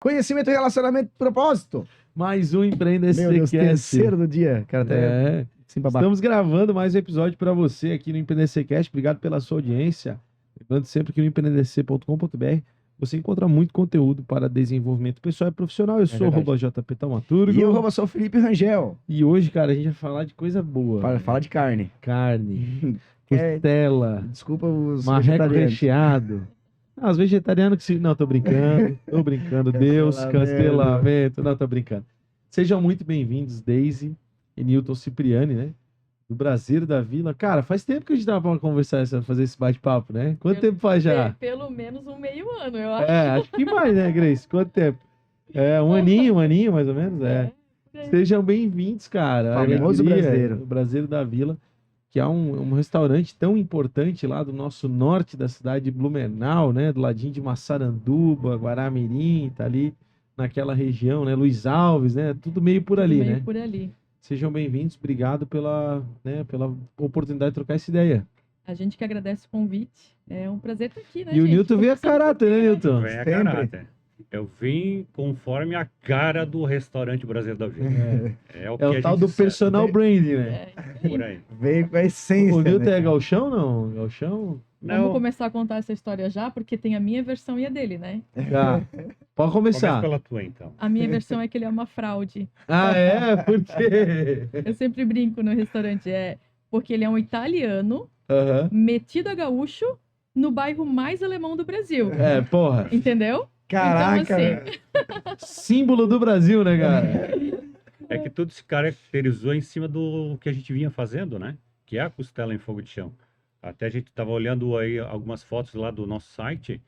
Conhecimento, relacionamento, propósito. Mais um Empreender Meu Deus, Cast. terceiro do dia. Cara, até assim, babaca. Estamos gravando mais um episódio para você aqui no Empreender Cast. Obrigado pela sua audiência. Lembrando sempre que no empreendedc.com.br você encontra muito conteúdo para desenvolvimento pessoal e profissional. Eu sou o JP Taumaturgo. E eu sou o Felipe Rangel. E hoje, cara, a gente vai falar de coisa boa. Para falar de carne. Carne, costela, Desculpa os marreco vegetarianos. recheado. Ah, os vegetarianos que se... Não, tô brincando. Deus, cancelamento. Não, tô brincando. Sejam muito bem-vindos, Daisy e Newton Cipriani, né? Do Brasil da Vila. Cara, faz tempo que a gente tava pra conversar, fazer esse bate-papo, né? Quanto tempo faz já? Pelo menos um meio ano, eu acho. Acho que mais, né, Grace? Quanto tempo? Um aninho mais ou menos, Sejam bem-vindos, cara. Famoso brasileiro. O Brasil da Vila, que é um restaurante tão importante lá do nosso norte da cidade de Blumenau, né? Do ladinho de Massaranduba, Guaramirim, tá ali naquela região, né? Luiz Alves, né? Tudo meio por ali, meio né? por ali. Sejam bem-vindos, obrigado pela oportunidade de trocar essa ideia. A gente que agradece o convite. É um prazer estar aqui, né, E o gente? Newton veio a caráter, né, Newton? Vem a caráter. Eu vim conforme a cara do restaurante Brasil da Vila. É o tal do personal branding, né? É, Por aí. Veio com a essência. O Newton né? é gauchão, não? Gauchão? Vamos começar a contar essa história já, porque tem a minha versão e a dele, né? Tá. Pode começar. Começa pela tua, então. A minha versão é que ele é uma fraude. Ah, é? Por quê? Eu sempre brinco no restaurante, porque ele é um italiano Aham. metido a gaúcho no bairro mais alemão do Brasil. Porra. Entendeu? Caraca, Então, assim, Símbolo do Brasil, né, cara? É que tudo se caracterizou em cima do que a gente vinha fazendo, né? Que é a costela em fogo de chão. Até a gente estava olhando aí algumas fotos lá do nosso site,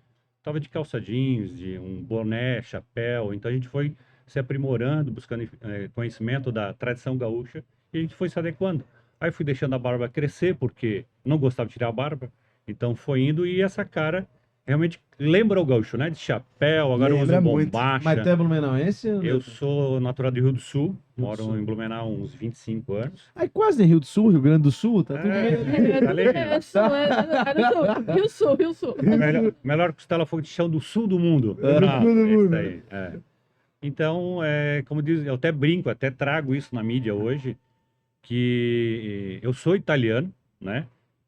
tava de calça jeans, de um boné, chapéu. Então a gente foi se aprimorando, buscando conhecimento da tradição gaúcha e a gente foi se adequando. Aí fui deixando a barba crescer porque não gostava de tirar a barba. Então foi indo e essa cara realmente lembra o gaúcho, né? De chapéu, agora eu uso Lembra muito. bombacha. Mas tu é blumenauense? Eu sou natural de Rio do Sul, Rio do moro Sul. em Blumenau há uns 25 anos. Aí quase em Rio do Sul, Rio Grande do Sul, tá tudo bem. Tá legal. Rio Sul. Melhor costela fogo de chão do sul do mundo. Do sul do mundo. Esse daí, Então, como diz, eu até brinco, até trago isso na mídia hoje, que eu sou italiano, né?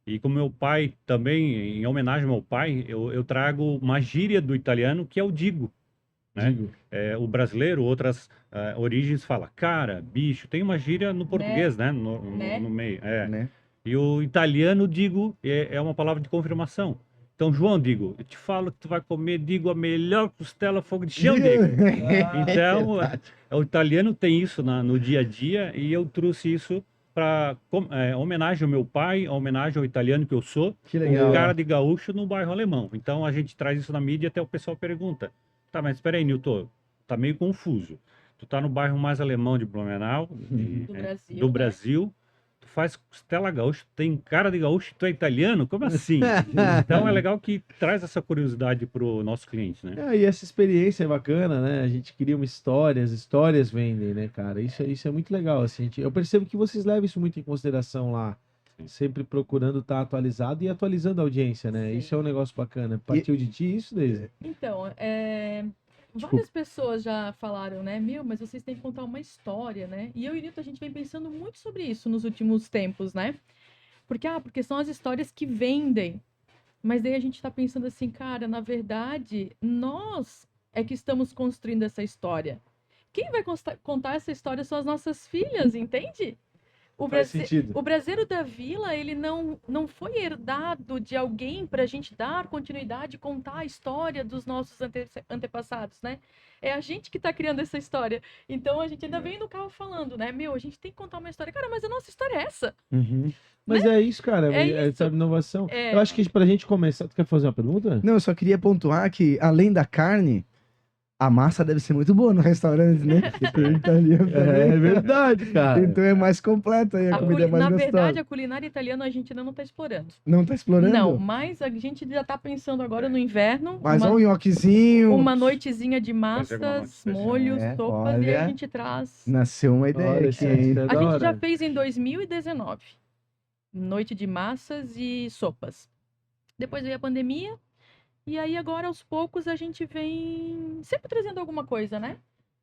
E como meu pai também, em homenagem ao meu pai, eu trago uma gíria do italiano, que é o digo. Né? Digo. O brasileiro, outras origens, fala cara, bicho. Tem uma gíria no português, né? No meio. Né? E o italiano, digo, é uma palavra de confirmação. Então, João, digo, eu te falo que tu vai comer, digo, a melhor costela fogo de chão, digo. Então, o italiano tem isso no dia a dia e eu trouxe isso para homenagem ao meu pai, homenagem ao italiano que eu sou, Que legal. um cara de gaúcho no bairro alemão. Então, a gente traz isso na mídia e até o pessoal pergunta, tá, mas espera aí, Newton, tá meio confuso. Tu tá no bairro mais alemão de Blumenau, do Brasil, tu faz costela gaúcha, tem cara de gaúcho, tu é italiano? Como assim? Então é legal que traz essa curiosidade pro nosso cliente, né? E essa experiência é bacana, né? A gente cria uma história, as histórias vendem, né, cara? Isso é muito legal, assim. Eu percebo que vocês levam isso muito em consideração lá. Sempre procurando estar atualizado e atualizando a audiência, né? Sim. Isso é um negócio bacana. Partiu de ti isso, Deise? Então, várias pessoas já falaram, né? Mas vocês têm que contar uma história, né? E eu e o Newton, a gente vem pensando muito sobre isso nos últimos tempos, né? Porque são as histórias que vendem. Mas daí a gente tá pensando assim, cara, na verdade, nós é que estamos construindo essa história. Quem vai contar essa história são as nossas filhas, entende? Faz sentido. O Braseiro da Vila, ele não foi herdado de alguém para a gente dar continuidade, contar a história dos nossos antepassados, né? É a gente que está criando essa história. Então, a gente ainda vem no carro falando, né? A gente tem que contar uma história. Cara, mas a nossa história é essa. Mas é isso, cara. Essa inovação. Eu acho que pra gente começar... Tu quer fazer uma pergunta? Não, eu só queria pontuar que, além da carne, a massa deve ser muito boa no restaurante, né? Porque tem italiano também. É verdade, cara. Então é mais completo aí, a comida é mais Na gostosa. verdade, a culinária italiana a gente ainda não está explorando. Não tá explorando? Não, mas a gente já está pensando agora no inverno. Mas um nhoquezinho. Uma noitezinha de massas, noite molhos, sopas, e olha. a gente traz. Nasceu uma ideia Olha, aqui, isso hein? é A da gente hora. já fez em 2019. Noite de massas e sopas. Depois veio a pandemia E aí agora, aos poucos, a gente vem sempre trazendo alguma coisa, né?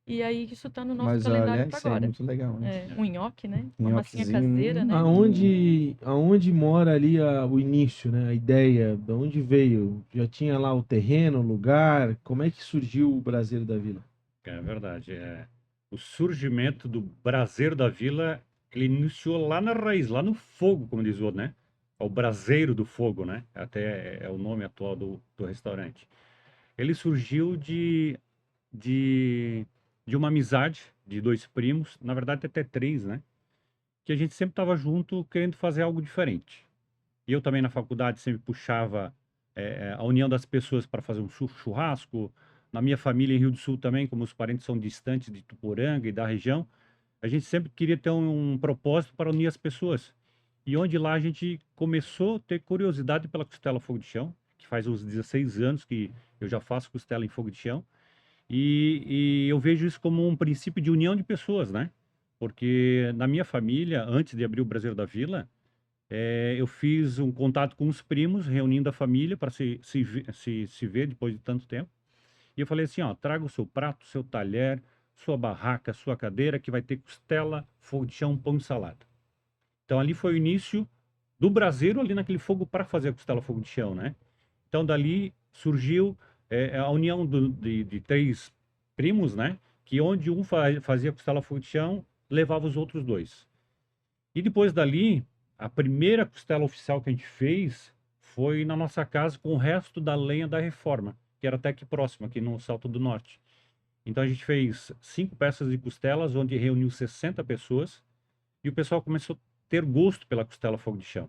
E aí isso tá no nosso Mas calendário olha, pra isso aí é de onde veio? Já tinha lá o terreno, o lugar? Como é que surgiu o Braseiro da Vila? É verdade. O surgimento do Braseiro da Vila, ele iniciou lá na raiz, lá no fogo, como diz o outro, né? É o Braseiro do Fogo, né? Até é o nome atual do restaurante. Ele surgiu de, de uma amizade de dois primos, na verdade até três, né? Que a gente sempre estava junto querendo fazer algo diferente. E eu também na faculdade sempre puxava a união das pessoas para fazer um churrasco. Na minha família em Rio do Sul também, como os parentes são distantes de Tuporanga e da região, a gente sempre queria ter um propósito para unir as pessoas. E onde lá a gente começou a ter curiosidade pela costela fogo de chão, que faz uns 16 anos que eu já faço costela em fogo de chão. E eu vejo isso como um princípio de união de pessoas, né? Porque na minha família, antes de abrir o Braseiro da Vila, eu fiz um contato com os primos, reunindo a família para se ver depois de tanto tempo. E eu falei assim, ó, traga o seu prato, seu talher, sua barraca, sua cadeira, que vai ter costela, fogo de chão, pão e salada. Então ali foi o início do braseiro, ali naquele fogo para fazer a costela fogo de chão, né? Então dali surgiu a união de três primos, né? Que onde um fazia costela fogo de chão, levava os outros dois. E depois dali, a primeira costela oficial que a gente fez foi na nossa casa com o resto da lenha da reforma, que era até aqui próximo, aqui no Salto do Norte. Então a gente fez 5 peças de costelas, onde reuniu 60 pessoas, e o pessoal começou a ter gosto pela costela fogo de chão.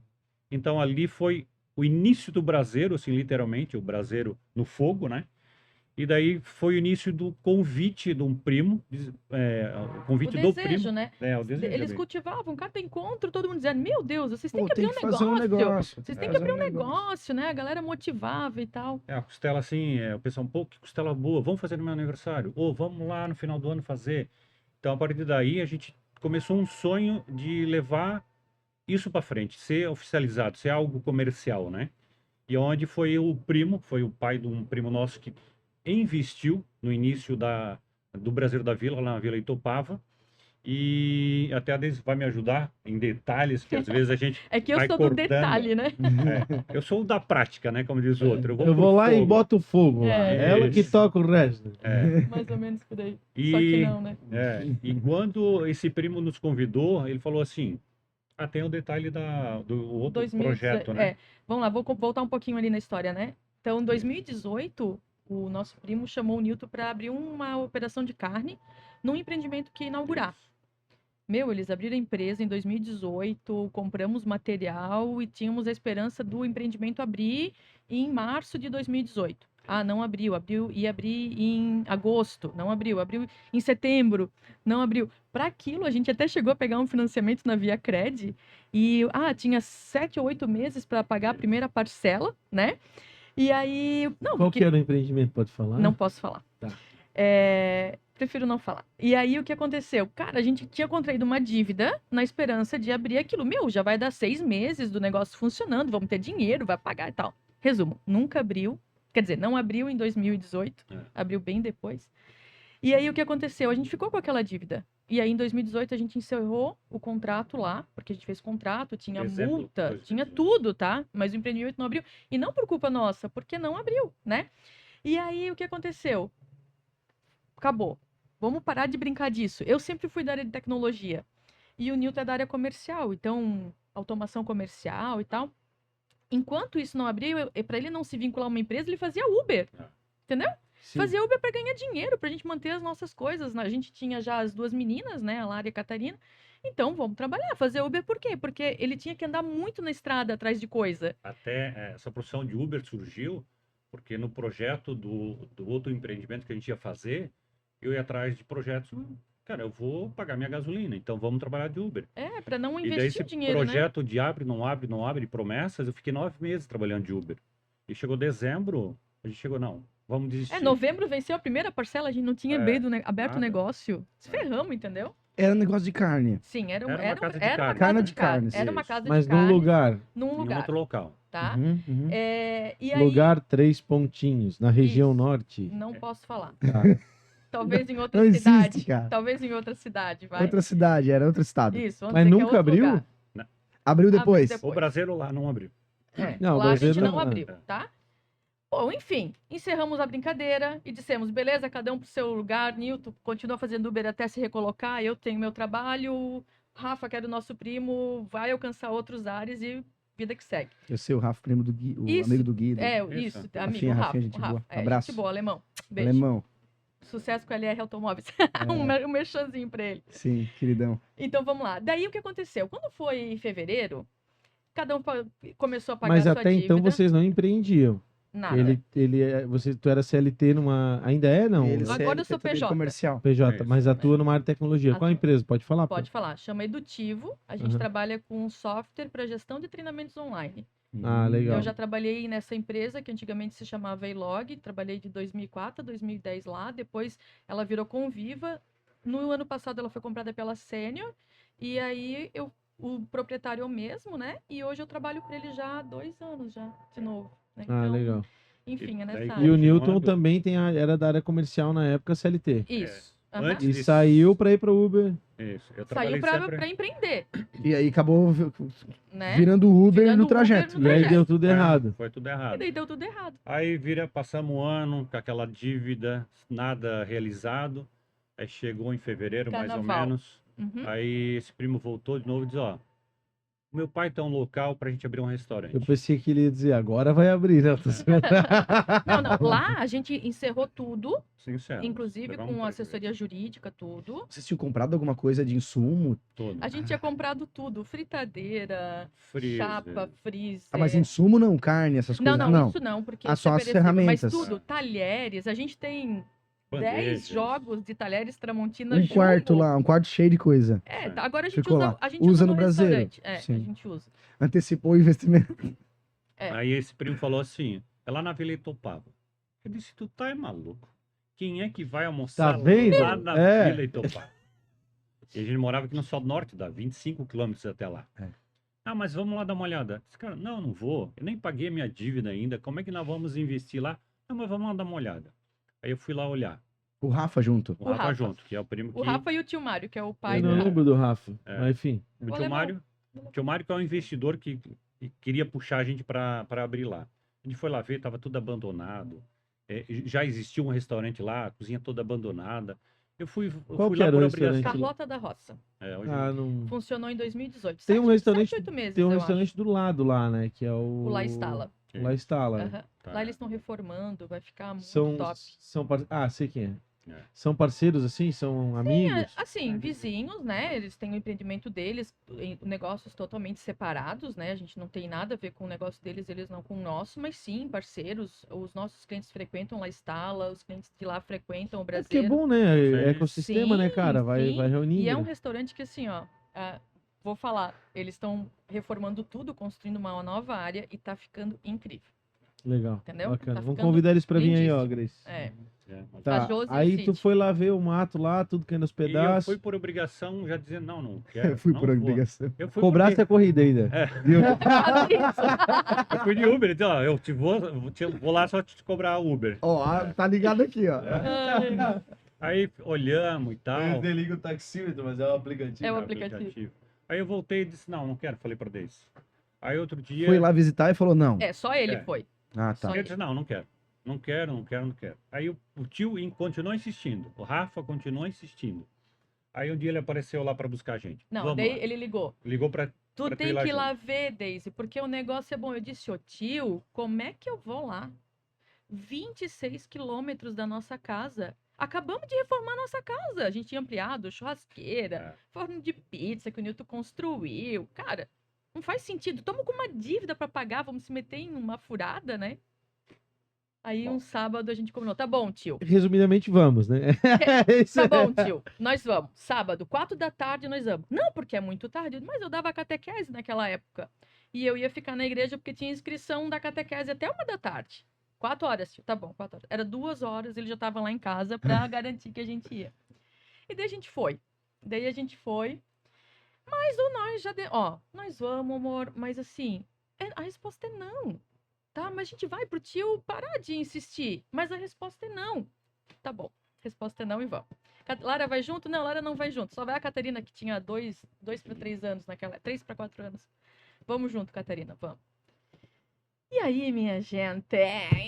Então ali foi o início do braseiro, assim, literalmente, o braseiro no fogo, né? E daí foi o início do convite de um primo, o O convite do desejo, primo. né? O desejo de Eles abrir. cultivavam cada encontro, todo mundo dizendo, meu Deus, vocês têm Pô, que abrir tem que fazer um negócio. Vocês tem têm que que fazer abrir um negócio. negócio, né? A galera motivava e tal. A costela assim, o pessoal, pô, que costela boa, vamos fazer no meu aniversário. Ou vamos lá no final do ano fazer. Então, a partir daí, a gente começou um sonho de levar isso para frente, ser oficializado, ser algo comercial, né? E onde foi o pai de um primo nosso que investiu no início do Brasil da Vila, lá na Vila Itopava. E até a Deise vai me ajudar em detalhes, que às vezes a gente É que eu vai sou do cortando. detalhe, né? Eu sou o da prática, né? Como diz o outro. Eu pro vou lá e fogo. boto o fogo lá. É. Ela que Isso. toca o resto. Mais ou menos por aí. E, Só que não, né? e quando esse primo nos convidou, ele falou assim: tem o detalhe do outro 2018, projeto, né? Vamos lá, vou voltar um pouquinho ali na história, né? Então, em 2018, o nosso primo chamou o Newton para abrir uma operação de carne num empreendimento que ia inaugurar. Meu, eles abriram a empresa em 2018, compramos material e tínhamos a esperança do empreendimento abrir em março de 2018. Ah, não abriu, ia abrir em agosto, não abriu, abriu em setembro, não abriu. Para aquilo, a gente até chegou a pegar um financiamento na Via Cred e tinha 7 ou 8 meses para pagar a primeira parcela, né? E aí, não, Qual que era o empreendimento? Pode falar? não posso falar. Tá. Prefiro não falar. E aí, o que aconteceu? Cara, a gente tinha contraído uma dívida na esperança de abrir aquilo. Meu, já vai dar 6 meses do negócio funcionando, vamos ter dinheiro, vai pagar e tal. Resumo, nunca abriu. Quer dizer, não abriu em 2018, abriu bem depois. E aí, o que aconteceu? A gente ficou com aquela dívida. E aí, em 2018, a gente encerrou o contrato lá, porque a gente fez contrato, tinha Dezembro, multa, 2018. tinha tudo, tá? Mas o empreendimento não abriu. E não por culpa nossa, porque não abriu, né? E aí, o que aconteceu? Acabou. Vamos parar de brincar disso. Eu sempre fui da área de tecnologia. E o Newton é da área comercial, então, automação comercial e tal. Enquanto isso não abriu, para ele não se vincular a uma empresa, ele fazia Uber. Entendeu? Sim. Fazia Uber para ganhar dinheiro, pra gente manter as nossas coisas. A gente tinha já as 2 meninas, né, a Lara e a Catarina. Então, vamos trabalhar, fazer Uber por quê? Porque ele tinha que andar muito na estrada atrás de coisa. Até essa profissão de Uber surgiu porque no projeto do outro empreendimento que a gente ia fazer, eu ia atrás de projetos. Cara, eu vou pagar minha gasolina, então vamos trabalhar de Uber. Para não E daí investir esse dinheiro, né? projeto de abre, não abre, não abre, promessas, eu fiquei 9 meses trabalhando de Uber. E chegou dezembro, a gente chegou, não, vamos desistir. Novembro venceu a primeira parcela, a gente não tinha aberto o nada. negócio. Se ferramos, entendeu? Era um negócio de carne. Sim, era Era uma casa de uma carne. casa Carne de de carne. carne, Era uma isso. casa Mas de num carne lugar. num Em lugar. outro local. tá? Uhum. E aí, Lugar 3 pontinhos, na região Isso. norte. não posso falar. Tá. Talvez em outra Não existe, cidade. cara. Talvez em outra cidade, vai. Outra cidade, era outro estado. Isso, vamos Mas dizer que é nunca outro abriu? lugar. Abriu depois. depois. O brasileiro lá não abriu. Não, o Lá a gente brasileiro não não- abriu, tá? Bom, enfim, encerramos a brincadeira e dissemos, beleza, cada um pro seu lugar, Nilton continua fazendo Uber até se recolocar, eu tenho meu trabalho, Rafa, que era o nosso primo, vai alcançar outros ares e vida que segue. Eu sei o Rafa, primo do Gui, o Isso, amigo do Gui. né? Isso, Isso. amigo, Rafinha, o Rafa. Rafinha, gente o Rafa. boa. É, Abraço. gente boa, alemão. Beijo. Alemão. Sucesso com a LR Automóveis. Um merchanzinho pra ele. Sim, queridão. Então vamos lá. Daí o que aconteceu? Quando foi em fevereiro, cada um começou a pagar Mas a sua até então dívida. vocês não empreendiam. Nada. Tu era CLT numa. Ainda é, não? Ele, Agora eu sou também PJ. comercial. PJ, Isso. mas atua numa área de tecnologia. Qual a Atua. empresa? Pode falar? Pode falar. Chama Edutivo. A gente Aham. trabalha com software para gestão de treinamentos online. Ah, legal. Eu já trabalhei nessa empresa que antigamente se chamava Eilog. Trabalhei de 2004 a 2010 lá. Depois ela virou Conviva. No ano passado ela foi comprada pela Senior. E aí o proprietário é o mesmo, né? E hoje eu trabalho para ele já há 2 anos já, de novo. Né? Ah, Então, legal. Enfim, é Daí- nessa E área. o Newton Continuando. também era da área comercial na época CLT. Isso. É. Aham. Antes E disso- saiu pra ir pro Uber. Isso. Eu Saiu trabalhei para sempre... empreender, E aí acabou né? virando Uber Virando no Uber trajeto. no E aí projeto. deu tudo errado. Foi tudo E errado. daí deu tudo errado. Aí passamos um ano com aquela dívida, nada realizado. Aí chegou em fevereiro, mais ou Carnaval. menos. Uhum. Aí esse primo voltou de novo e disse, ó, meu pai tem um local pra gente abrir um restaurante. Eu pensei que ele ia dizer, agora vai abrir, né? Não. Lá a gente encerrou tudo, Sincero. inclusive Levamos com um assessoria jurídica, tudo. Vocês tinham comprado alguma coisa de insumo? todo. A gente tinha comprado tudo, fritadeira, Freezer. chapa, freezer. Ah, mas insumo não, carne, essas Não, coisas. não, isso não, porque Ah, isso só é as perecível. Mas ferramentas. tudo, talheres, a gente tem 10 Bandejas. jogos de talheres Tramontina Um quarto jumbo. lá, um quarto cheio de coisa. Tá, agora a gente Ficou usa, lá. a gente Usa usa no braseiro. restaurante. A Sim. gente usa. Antecipou o investimento. Aí esse primo falou assim, é lá na Vila Itopava. Eu disse, tu tá maluco? Quem é que vai almoçar Tá vendo? lá na É. Vila Itopava? E a gente morava aqui no Sol Norte, dá 25 quilômetros até lá. É. Ah, mas vamos lá dar uma olhada. Esse cara, não vou. Eu nem paguei a minha dívida ainda. Como é que nós vamos investir lá? Não, mas vamos lá dar uma olhada. Aí eu fui lá olhar. O Rafa junto. O O Rafa Rafa. junto, que é o primo que... O Rafa e o tio Mário, que é o pai Eu do não Rafa. lembro do Rafa. É. Mas enfim. O O tio alemão. Mário, que é um investidor que queria puxar a gente para abrir lá. A gente foi lá ver, estava tudo abandonado. Já existia um restaurante lá, a cozinha toda abandonada. Eu fui Qual fui que lá era o por obrigação. restaurante? Carlota da Roça. Hoje Ah, não. Funcionou em 2018. Tem um restaurante- 8 meses, Tem um eu restaurante do lado lá, né? Que é o. acho. O La Estala. O La Estala. Aham. Tá. Lá eles estão reformando, vai ficar muito São, top. Ah, sei quem é. É. São parceiros assim? São amigos? Assim, vizinhos, né? Eles têm o empreendimento deles, negócios totalmente separados, né? A gente não tem nada a ver com o negócio deles, eles não com o nosso, mas sim, parceiros. Os nossos clientes frequentam La Estala, os clientes de lá frequentam o É porque é Brasil. bom, né? É Sim. ecossistema, né, cara? Vai reunindo. E é um restaurante que, assim, ó, vou falar, eles estão reformando tudo, construindo uma nova área e tá ficando incrível, Legal. entendeu? Bacana. Tá Vamos ficando convidar eles pra vir aí, ó, lindíssimo. Grace. É. Mas Tá. A Josi e o Aí tu Cid. foi lá ver o mato lá, tudo caindo aos E eu pedaços. fui por obrigação, já dizendo, não quero. Eu fui não por vou. obrigação. Eu fui Cobrasse porque- a corrida ainda. Viu? Faz isso. Eu fui de Uber, então, ó, eu vou lá só te cobrar Uber. Ó, tá ligado aqui, ó. Ai, Aí olhamos e tal. desliga o taxímetro, mas é o aplicativo. É o no aplicativo. Aí eu voltei e disse, não quero, falei pra Deise. Aí outro dia, Foi lá visitar e falou não. É, só ele É. foi. Ah, tá. Só eu disse, não quero. Não quero. Aí o tio continuou insistindo, o Rafa continuou insistindo. Aí um dia ele apareceu lá pra buscar a gente. Não, Vamos daí lá. ele ligou. Ligou pra... Tu Pra tu ir tem lá que ir junto. lá ver, Daisy, porque o negócio é bom. Eu disse, ô tio, como é que eu vou lá? 26 quilômetros da nossa casa. Acabamos de reformar nossa casa. A gente tinha ampliado churrasqueira, É. forno de pizza que o Nilton construiu. Cara, não faz sentido. Estamos com uma dívida para pagar, vamos se meter em uma furada, né? Aí um sábado a gente combinou. Tá bom, tio. Resumidamente, vamos, né? Isso Tá é. bom, tio. Nós vamos. Sábado, 4 da tarde, nós vamos. Não, porque é muito tarde. Mas eu dava catequese naquela época. E eu ia ficar na igreja porque tinha inscrição da catequese até 1 da tarde. 4 horas, tio. Tá bom, 4 horas. Era 2 horas, ele já tava lá em casa pra garantir que a gente ia. E daí a gente foi. Mas nós já... Ó, nós vamos, amor. Mas assim, A resposta é não. Tá, mas a gente vai pro tio parar de insistir. Mas a resposta é não. Tá bom. Resposta é não e vamos. Lara vai junto? Não, Lara não vai junto. Só vai a Catarina, que tinha 2 para 3 anos naquela. 3 para 4 anos. Vamos junto, Catarina, vamos. E aí, minha gente?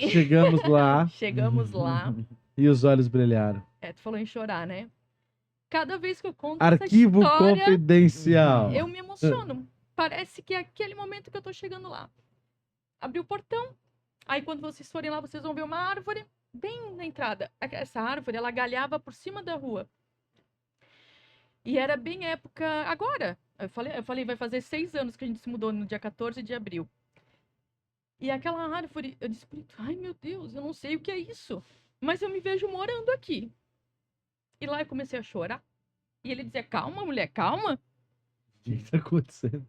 Chegamos lá. Chegamos lá. E os olhos brilharam. Tu falou em chorar, né? Cada vez que eu conto Arquivo essa história, confidencial. eu me emociono. Parece que é aquele momento que eu tô chegando lá. Abri o portão. Aí, quando vocês forem lá, vocês vão ver uma árvore bem na entrada. Essa árvore, ela galhava por cima da rua. E era bem época... Agora. Eu falei, vai fazer 6 anos que a gente se mudou no dia 14 de abril. E aquela árvore, eu disse, ai meu Deus, eu não sei o que é isso. Mas eu me vejo morando aqui. E lá eu comecei a chorar. E ele dizia, calma, mulher, calma. O que tá acontecendo?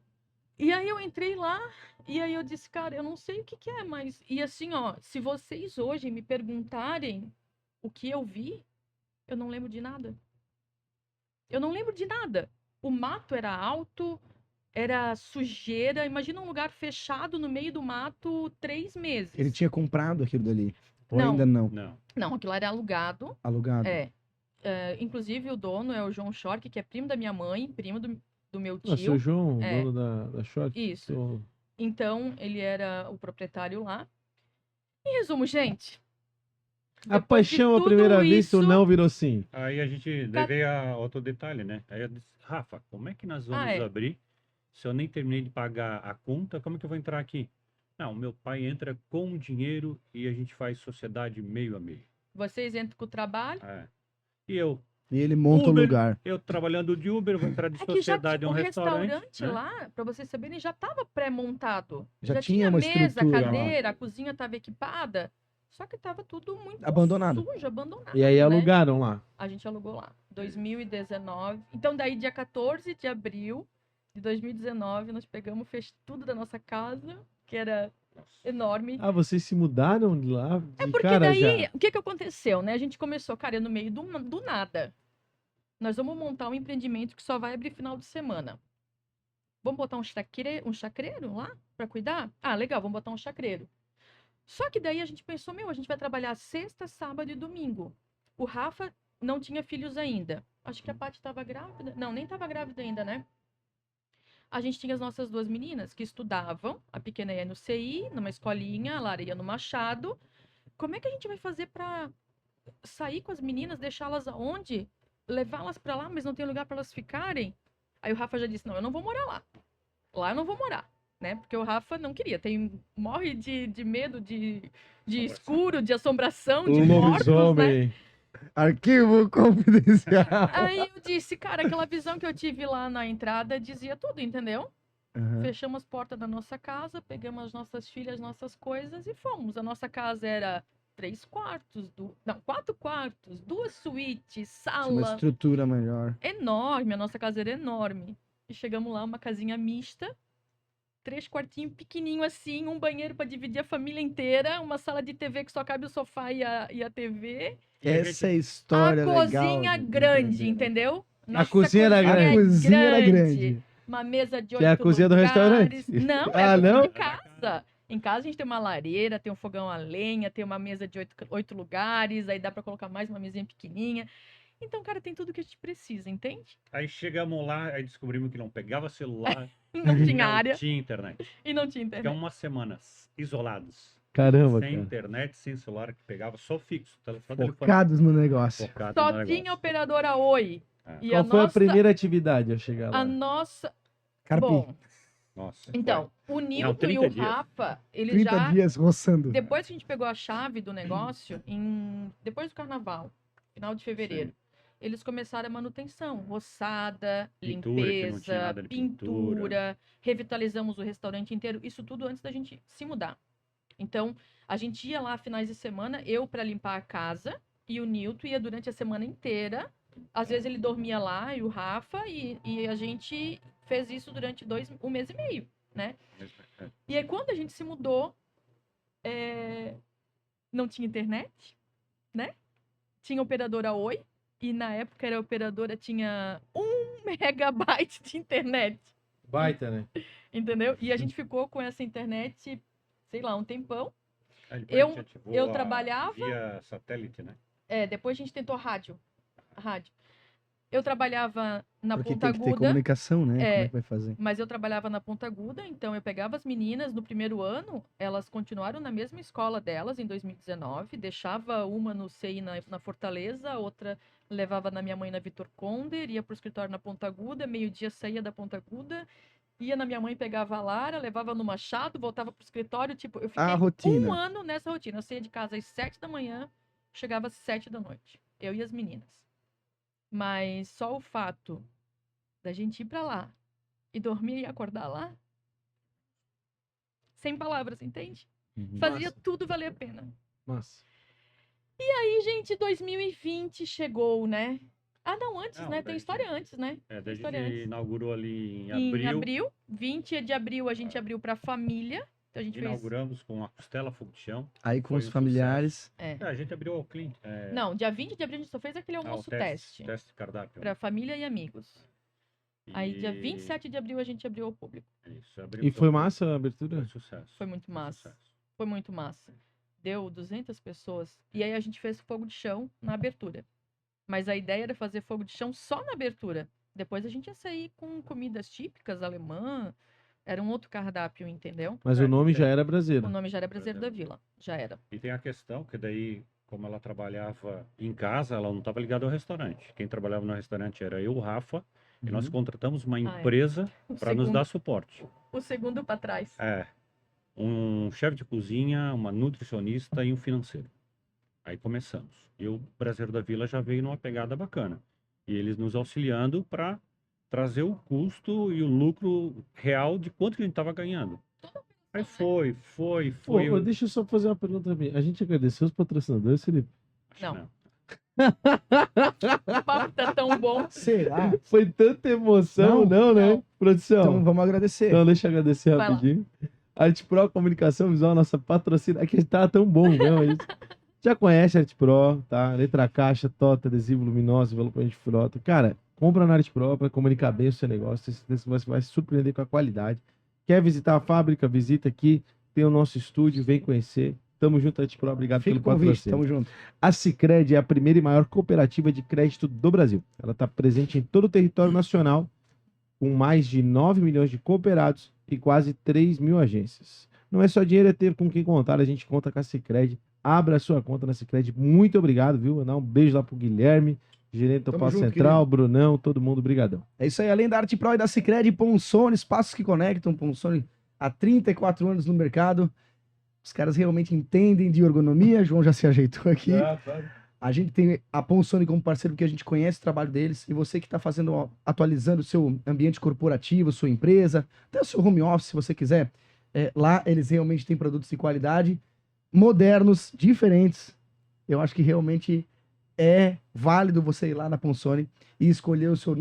E aí eu entrei lá, e aí eu disse, cara, eu não sei o que que é, mas... E assim, ó, se vocês hoje me perguntarem o que eu vi, eu não lembro de nada. Eu não lembro de nada. O mato era alto, era sujeira. Imagina um lugar fechado no meio do mato 3 meses. Ele tinha comprado aquilo dali? Ou Não. ainda não? Não. Não, aquilo era alugado. Alugado? Inclusive o dono é o João Schork, que é primo da minha mãe, primo do meu tio. Nossa, o João, É. dono da Short. Isso. Então, ele era o proprietário lá. Em resumo, gente... A depois de paixão à tudo primeira vista, o isso- não virou sim. Aí a gente levei a outro detalhe, né? Aí eu disse, Rafa, como é que nós vamos abrir se eu nem terminei de pagar a conta? Como é que eu vou entrar aqui? Não, meu pai entra com o dinheiro e a gente faz sociedade meio a meio. Vocês entram com o trabalho. E eu E ele monta o Uber. lugar. trabalhando de Uber, vou entrar de É que já sociedade o um restaurante. restaurante né? lá, pra vocês saberem, já estava pré-montado. Já tinha uma mesa, estrutura lá. cadeira, a cozinha estava equipada. Só que estava tudo muito Abandonado. sujo, abandonado. E aí né? alugaram lá. A gente alugou lá. 2019. Então, daí, dia 14 de abril de 2019, nós pegamos, fez tudo da nossa casa, que era enorme. Ah, vocês se mudaram de lá? De Porque cara daí, já. o que aconteceu, né? A gente começou, cara, no meio do nada. Nós vamos montar um empreendimento que só vai abrir final de semana. Vamos botar um chacreiro lá para cuidar? Ah, legal, vamos botar um chacreiro. Só que daí a gente pensou, a gente vai trabalhar sexta, sábado e domingo. O Rafa não tinha filhos ainda. Acho que a Paty estava grávida. Não, nem estava grávida ainda, né? A gente tinha as nossas 2 meninas que estudavam. A pequena ia no CI, numa escolinha, a Lara ia no Machado. Como é que a gente vai fazer para sair com as meninas, deixá-las aonde? Levá-las para lá, mas não tem lugar para elas ficarem? Aí o Rafa já disse, não, eu não vou morar lá. Lá eu não vou morar, né? Porque o Rafa não queria, morre de medo de escuro, de assombração, de O mortos, né? lobisomem. Arquivo confidencial. Aí eu disse, cara, aquela visão que eu tive lá na entrada dizia tudo, entendeu? Aham. Fechamos as portas da nossa casa, pegamos as nossas filhas, nossas coisas e fomos. A nossa casa era 3 quartos, 4 quartos, 2 suítes, Uma sala, estrutura melhor. enorme. A nossa casa era enorme. E chegamos lá, uma casinha mista, 3 quartinhos pequenininho assim, um banheiro para dividir a família inteira, uma sala de TV que só cabe o sofá e a TV. Essa é a história A legal. cozinha de grande, entender. entendeu? A cozinha era A grande. cozinha era grande. Uma mesa de 8 Que é a cozinha do restaurante. Não, Ah, é não? de casa. Em casa a gente tem uma lareira, tem um fogão a lenha, tem uma mesa de 8 lugares, aí dá pra colocar mais uma mesinha pequenininha. Então, cara, tem tudo que a gente precisa, entende? Aí chegamos lá, aí descobrimos que não pegava celular, Não tinha área não tinha internet. e não tinha Ficamos internet. umas semanas isolados. Caramba, Sem cara. internet, sem celular, que pegava só fixo. Só telefone Focados no negócio. focado no Só negócio. tinha operadora Oi. É. E Qual foi a primeira atividade a chegar lá? A nossa... Carpi, Bom, Nossa. então, o Nilton 30 e o dias. Rafa, eles 30 já... dias roçando. Depois que a gente pegou a chave do negócio, depois do carnaval, final de fevereiro, eles começaram a manutenção, roçada, Pintura, que não tinha limpeza, nada de pintura, revitalizamos o restaurante inteiro, isso tudo antes da gente se mudar. Então, a gente ia lá finais de semana, eu para limpar a casa, e o Nilton ia durante a semana inteira. Às vezes ele dormia lá, e o Rafa, e a gente fez isso durante 1 mês e meio, né? É. E aí, quando a gente se mudou, não tinha internet, né? Tinha operadora Oi, e na época a operadora tinha 1 megabyte de internet. Baita, né? Entendeu? E a gente ficou com essa internet, sei lá, um tempão. Aí depois a gente ativou eu trabalhava- via satélite, né? Depois a gente tentou rádio. Eu trabalhava na Porque Ponta tem que ter Aguda, comunicação, né? Como é que vai fazer? mas eu trabalhava na Ponta Aguda, então eu pegava as meninas no primeiro ano, elas continuaram na mesma escola delas em 2019, deixava uma no CI na Fortaleza, a outra levava na minha mãe na Vitor Conder, ia pro escritório na Ponta Aguda, meio-dia saía da Ponta Aguda, ia na minha mãe, pegava a Lara, levava no Machado, voltava pro escritório, tipo, eu fiquei rotina. um ano nessa rotina. Eu saía de casa às 7 da manhã, chegava às 7 da noite, eu e as meninas. Mas só o fato da gente ir pra lá e dormir e acordar lá, sem palavras, entende? Fazia Massa. tudo valer a pena. Massa. E, gente, 2020 chegou, né? Ah, não, antes, Não, né? Tem daí história antes, né? Daí a Tem gente história antes. inaugurou ali em Em abril. abril, 20 de abril, a gente abriu pra família. Então a gente fez. Inauguramos com a costela fogo de chão. Aí com Foi os um familiares. A gente abriu ao cliente. Não, dia 20 de abril a gente só fez aquele o almoço teste de cardápio. pra família e amigos. Aí, dia E- 27 de abril, a gente abriu ao público. Isso, abrimos E foi ao público. massa a abertura? Foi sucesso. Foi muito Foi massa. sucesso. Foi muito massa. Deu 200 pessoas. E aí a gente fez fogo de chão na abertura. Mas a ideia era fazer fogo de chão só na abertura. Depois a gente ia sair com comidas típicas, alemã. Era um outro cardápio, entendeu? Mas É, o nome é. já era O brasileiro. nome já era Brasileiro da Vila. Já era. E tem a questão que daí, como ela trabalhava em casa, ela não estava ligada ao restaurante. Quem trabalhava no restaurante era eu, o Rafa, e nós contratamos uma é. empresa O para nos segundo- dar suporte. O segundo pra trás. Um chefe de cozinha, uma nutricionista e um financeiro. Aí começamos. E o Brasileiro da Vila já veio numa pegada bacana. E eles nos auxiliando para trazer o custo e o lucro real de quanto que a gente estava ganhando. Aí foi. Pô, deixa eu só fazer uma pergunta também. A gente agradeceu os patrocinadores, Felipe. Acho que Não. O papo tá tão bom. Será? Foi tanta emoção, Não, né? não. Produção. Então vamos agradecer. Então, deixa eu agradecer Vai lá. rapidinho. A Arte Pro Comunicação Visual, nossa patrocina. Aqui tá tão bom, mesmo. A gente já conhece a Arte Pro, tá? Letra caixa, tota, adesivo luminoso, envelopamento de frota. Cara, compra na Arte Pro pra comunicar bem o seu negócio. Você vai se surpreender com a qualidade. Quer visitar a fábrica? Visita aqui. Tem o nosso estúdio, vem conhecer. Tamo junto, Arte Pro. Obrigado Fica o pelo convite, patrocínio. tamo junto. A Sicredi é a primeira e maior cooperativa de crédito do Brasil. Ela está presente em todo o território nacional, com mais de 9 milhões de cooperados e quase 3 mil agências. Não é só dinheiro, é ter com quem contar. A gente conta com a Sicredi. Abra a sua conta na Sicredi. Muito obrigado, viu? Vou dar um beijo lá pro Guilherme, gerente do Tamo Passo junto, Central, Brunão, todo mundo, brigadão. É isso aí, além da Arte Pro e da Sicredi, Ponsone, espaços que conectam, Ponsone há 34 anos no mercado. Os caras realmente entendem de ergonomia, João já se ajeitou aqui. A gente tem a Ponsone como parceiro porque a gente conhece o trabalho deles. E você que está atualizando o seu ambiente corporativo, sua empresa, até o seu home office, se você quiser, lá eles realmente têm produtos de qualidade, modernos, diferentes. Eu acho que realmente é válido você ir lá na Ponsone e escolher sua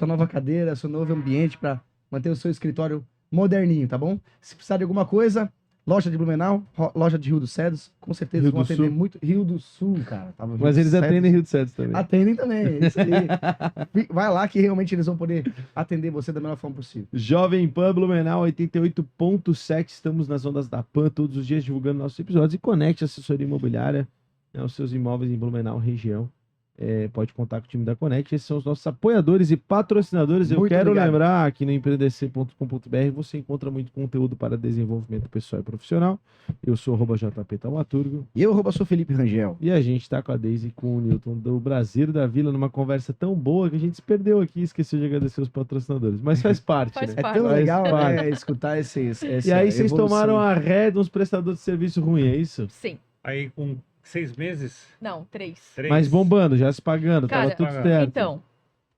nova cadeira, seu novo ambiente para manter o seu escritório moderninho, tá bom? Se precisar de alguma coisa, loja de Blumenau, loja de Rio dos Cedros, com certeza Rio vão do atender Sul. muito. Rio do Sul, cara. Tava Rio Mas dos eles Cedros. atendem Rio de Cedros também. Atendem também, é isso aí. Vai lá que realmente eles vão poder atender você da melhor forma possível. Jovem Pan Blumenau 88.7, estamos nas ondas da Pan todos os dias divulgando nossos episódios e Conecte Assessoria Imobiliária, né, os seus imóveis em Blumenau região. Pode contar com o time da Conecte, esses são os nossos apoiadores e patrocinadores. Eu Muito quero obrigado. lembrar que no empreendec.com.br você encontra muito conteúdo para desenvolvimento pessoal e profissional. Eu sou @JP Taumaturgo E eu, sou Felipe Rangel. e a gente está com a Deise e com o Newton do Brasileiro da Vila numa conversa tão boa que a gente se perdeu aqui e esqueceu de agradecer os patrocinadores. Mas faz parte, Faz né? É parte. tão Faz legal parte. escutar essa E aí vocês evolução. tomaram a ré de uns prestadores de serviço ruim, é isso? Sim. Aí com 6 meses, Não, 3. 3. Mas bombando, já se pagando, Cara, tava tudo certo. Então,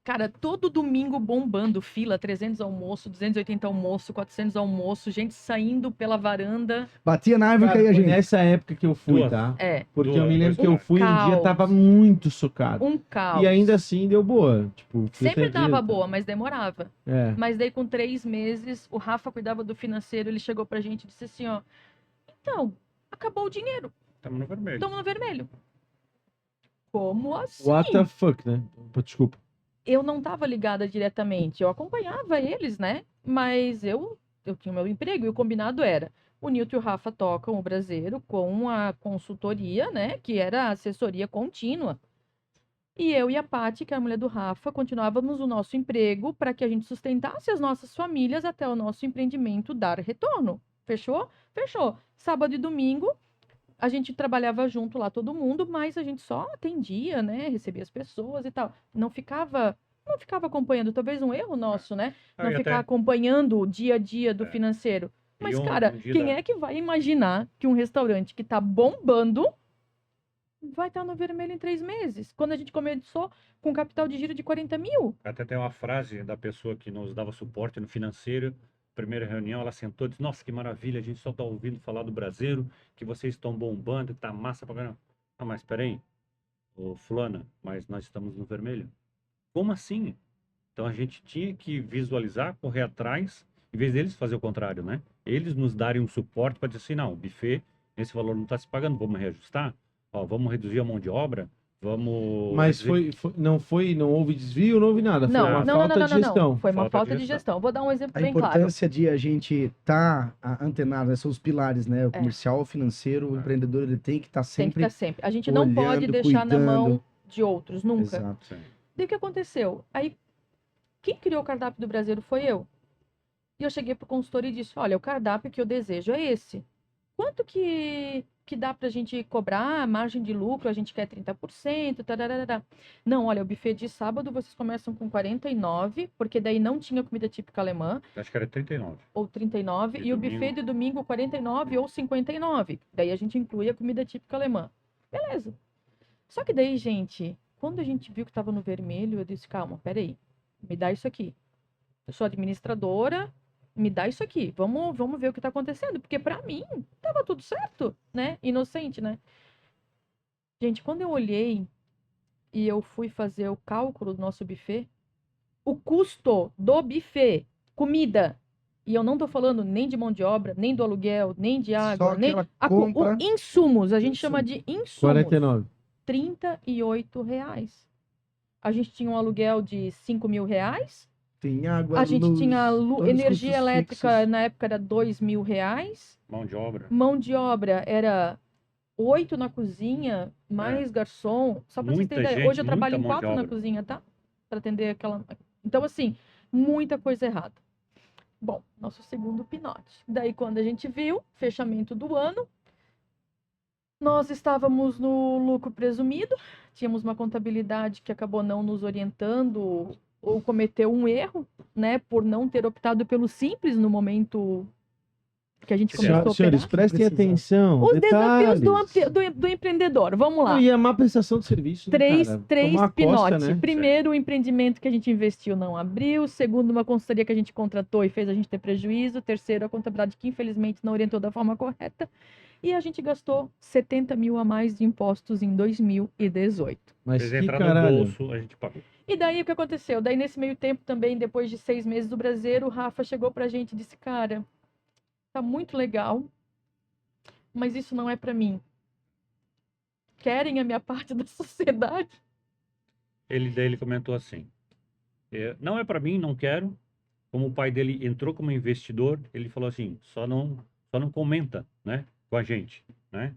cara, todo domingo bombando fila, 300 almoço, 280 almoço, 400 almoço, gente saindo pela varanda. Batia na árvore e Cara, caía, foi gente. nessa época que eu fui, Duas. tá? Porque Duas, eu me lembro dois que eu caras. fui um dia, Caos. tava muito socado. Um caos. E ainda assim deu boa. Tipo, fui Sempre até ver, dava tá? boa, mas demorava. É. Mas daí, com 3 meses, o Rafa cuidava do financeiro, ele chegou pra gente e disse assim, ó, então, acabou o dinheiro, Estamos no vermelho. estamos no vermelho. Como assim? What the fuck, né? Desculpa. Eu não tava ligada diretamente, eu acompanhava eles, né? Mas eu tinha o meu emprego e o combinado era: o Nilton e o Rafa tocam o Braseiro com a consultoria, né? Que era a assessoria contínua. E eu e a Paty, que é a mulher do Rafa, continuávamos o nosso emprego para que a gente sustentasse as nossas famílias até o nosso empreendimento dar retorno. Fechou? Fechou. Sábado e domingo, a gente trabalhava junto lá, todo mundo, mas a gente só atendia, né? Recebia as pessoas e tal. Não ficava acompanhando, talvez um erro nosso, né? Não ficar acompanhando o dia a dia do financeiro. Mas, cara, quem é que vai imaginar que um restaurante que tá bombando vai estar no vermelho em 3 meses? Quando a gente começou com capital de giro de 40 mil. Até tem uma frase da pessoa que nos dava suporte no financeiro. Primeira reunião, ela sentou e disse: nossa, que maravilha, a gente só está ouvindo falar do Braseiro, que vocês estão bombando, que tá massa pra caramba. Ah, mas peraí, ô fulana, mas nós estamos no vermelho. Como assim? Então a gente tinha que visualizar, correr atrás, em vez deles fazer o contrário, né? Eles nos darem um suporte para dizer assim: não, o buffet, esse valor não está se pagando, vamos reajustar, ó, vamos reduzir a mão de obra, vamos... Mas não houve desvio, não houve nada. Foi uma falta de gestão. Foi uma falta de gestão. Vou dar um exemplo bem claro. A importância de a gente estar antenado, né? São os pilares, né? O comercial, o financeiro, o empreendedor, ele tem que estar sempre. Tem que estar sempre. A gente não pode deixar na mão de outros, nunca. Exato. Daí o que aconteceu? Aí, quem criou o cardápio do Braseiro foi eu. E eu cheguei pro consultor e disse: olha, o cardápio que eu desejo é esse. Quanto que dá pra gente cobrar? A margem de lucro, a gente quer 30%. Tararara. Não, olha, o buffet de sábado vocês começam com 49, porque daí não tinha comida típica alemã. Acho que era 39. Ou 39. E o buffet de domingo 49 ou 59. Daí a gente inclui a comida típica alemã. Beleza. Só que daí, gente, quando a gente viu que tava no vermelho, eu disse: calma, peraí, me dá isso aqui. Eu sou administradora, me dá isso aqui, vamos ver o que tá acontecendo, porque pra mim tava tudo certo, né? Inocente, né? Gente, quando eu olhei e eu fui fazer o cálculo do nosso buffet, o custo do buffet, comida, e eu não tô falando nem de mão de obra, nem do aluguel, nem de água, nem insumos, a gente chama de insumos. 49. R$38. A gente tinha um aluguel de R$5.000. Tem água, a gente luz, tinha energia elétrica, fixos. na época era R$2.000. Mão de obra. Mão de obra era 8 na cozinha, mais garçom. Só pra vocês terem ideia. Hoje eu trabalho em 4 na cozinha, tá? Pra atender aquela... Então, assim, muita coisa errada. Bom, nosso segundo pinote. Daí, quando a gente viu, fechamento do ano, nós estávamos no lucro presumido, tínhamos uma contabilidade que acabou não nos orientando ou cometeu um erro, né, por não ter optado pelo simples no momento que a gente começou a operar. Senhores, prestem atenção. Os desafios do empreendedor. Vamos lá. E a má prestação de serviço. Três pinotes. Né? Primeiro, o empreendimento que a gente investiu não abriu. Segundo, uma consultoria que a gente contratou e fez a gente ter prejuízo. Terceiro, a contabilidade que infelizmente não orientou da forma correta. E a gente gastou 70 mil a mais de impostos em 2018. Mas que caralho. No bolso, a gente pagou. E daí o que aconteceu? Daí nesse meio tempo também, depois de 6 meses do Braseiro, o Rafa chegou pra gente e disse: cara, tá muito legal, mas isso não é pra mim. Querem a minha parte da sociedade? Ele comentou assim: não é pra mim, não quero. Como o pai dele entrou como investidor, ele falou assim: só não comenta, né, com a gente, né?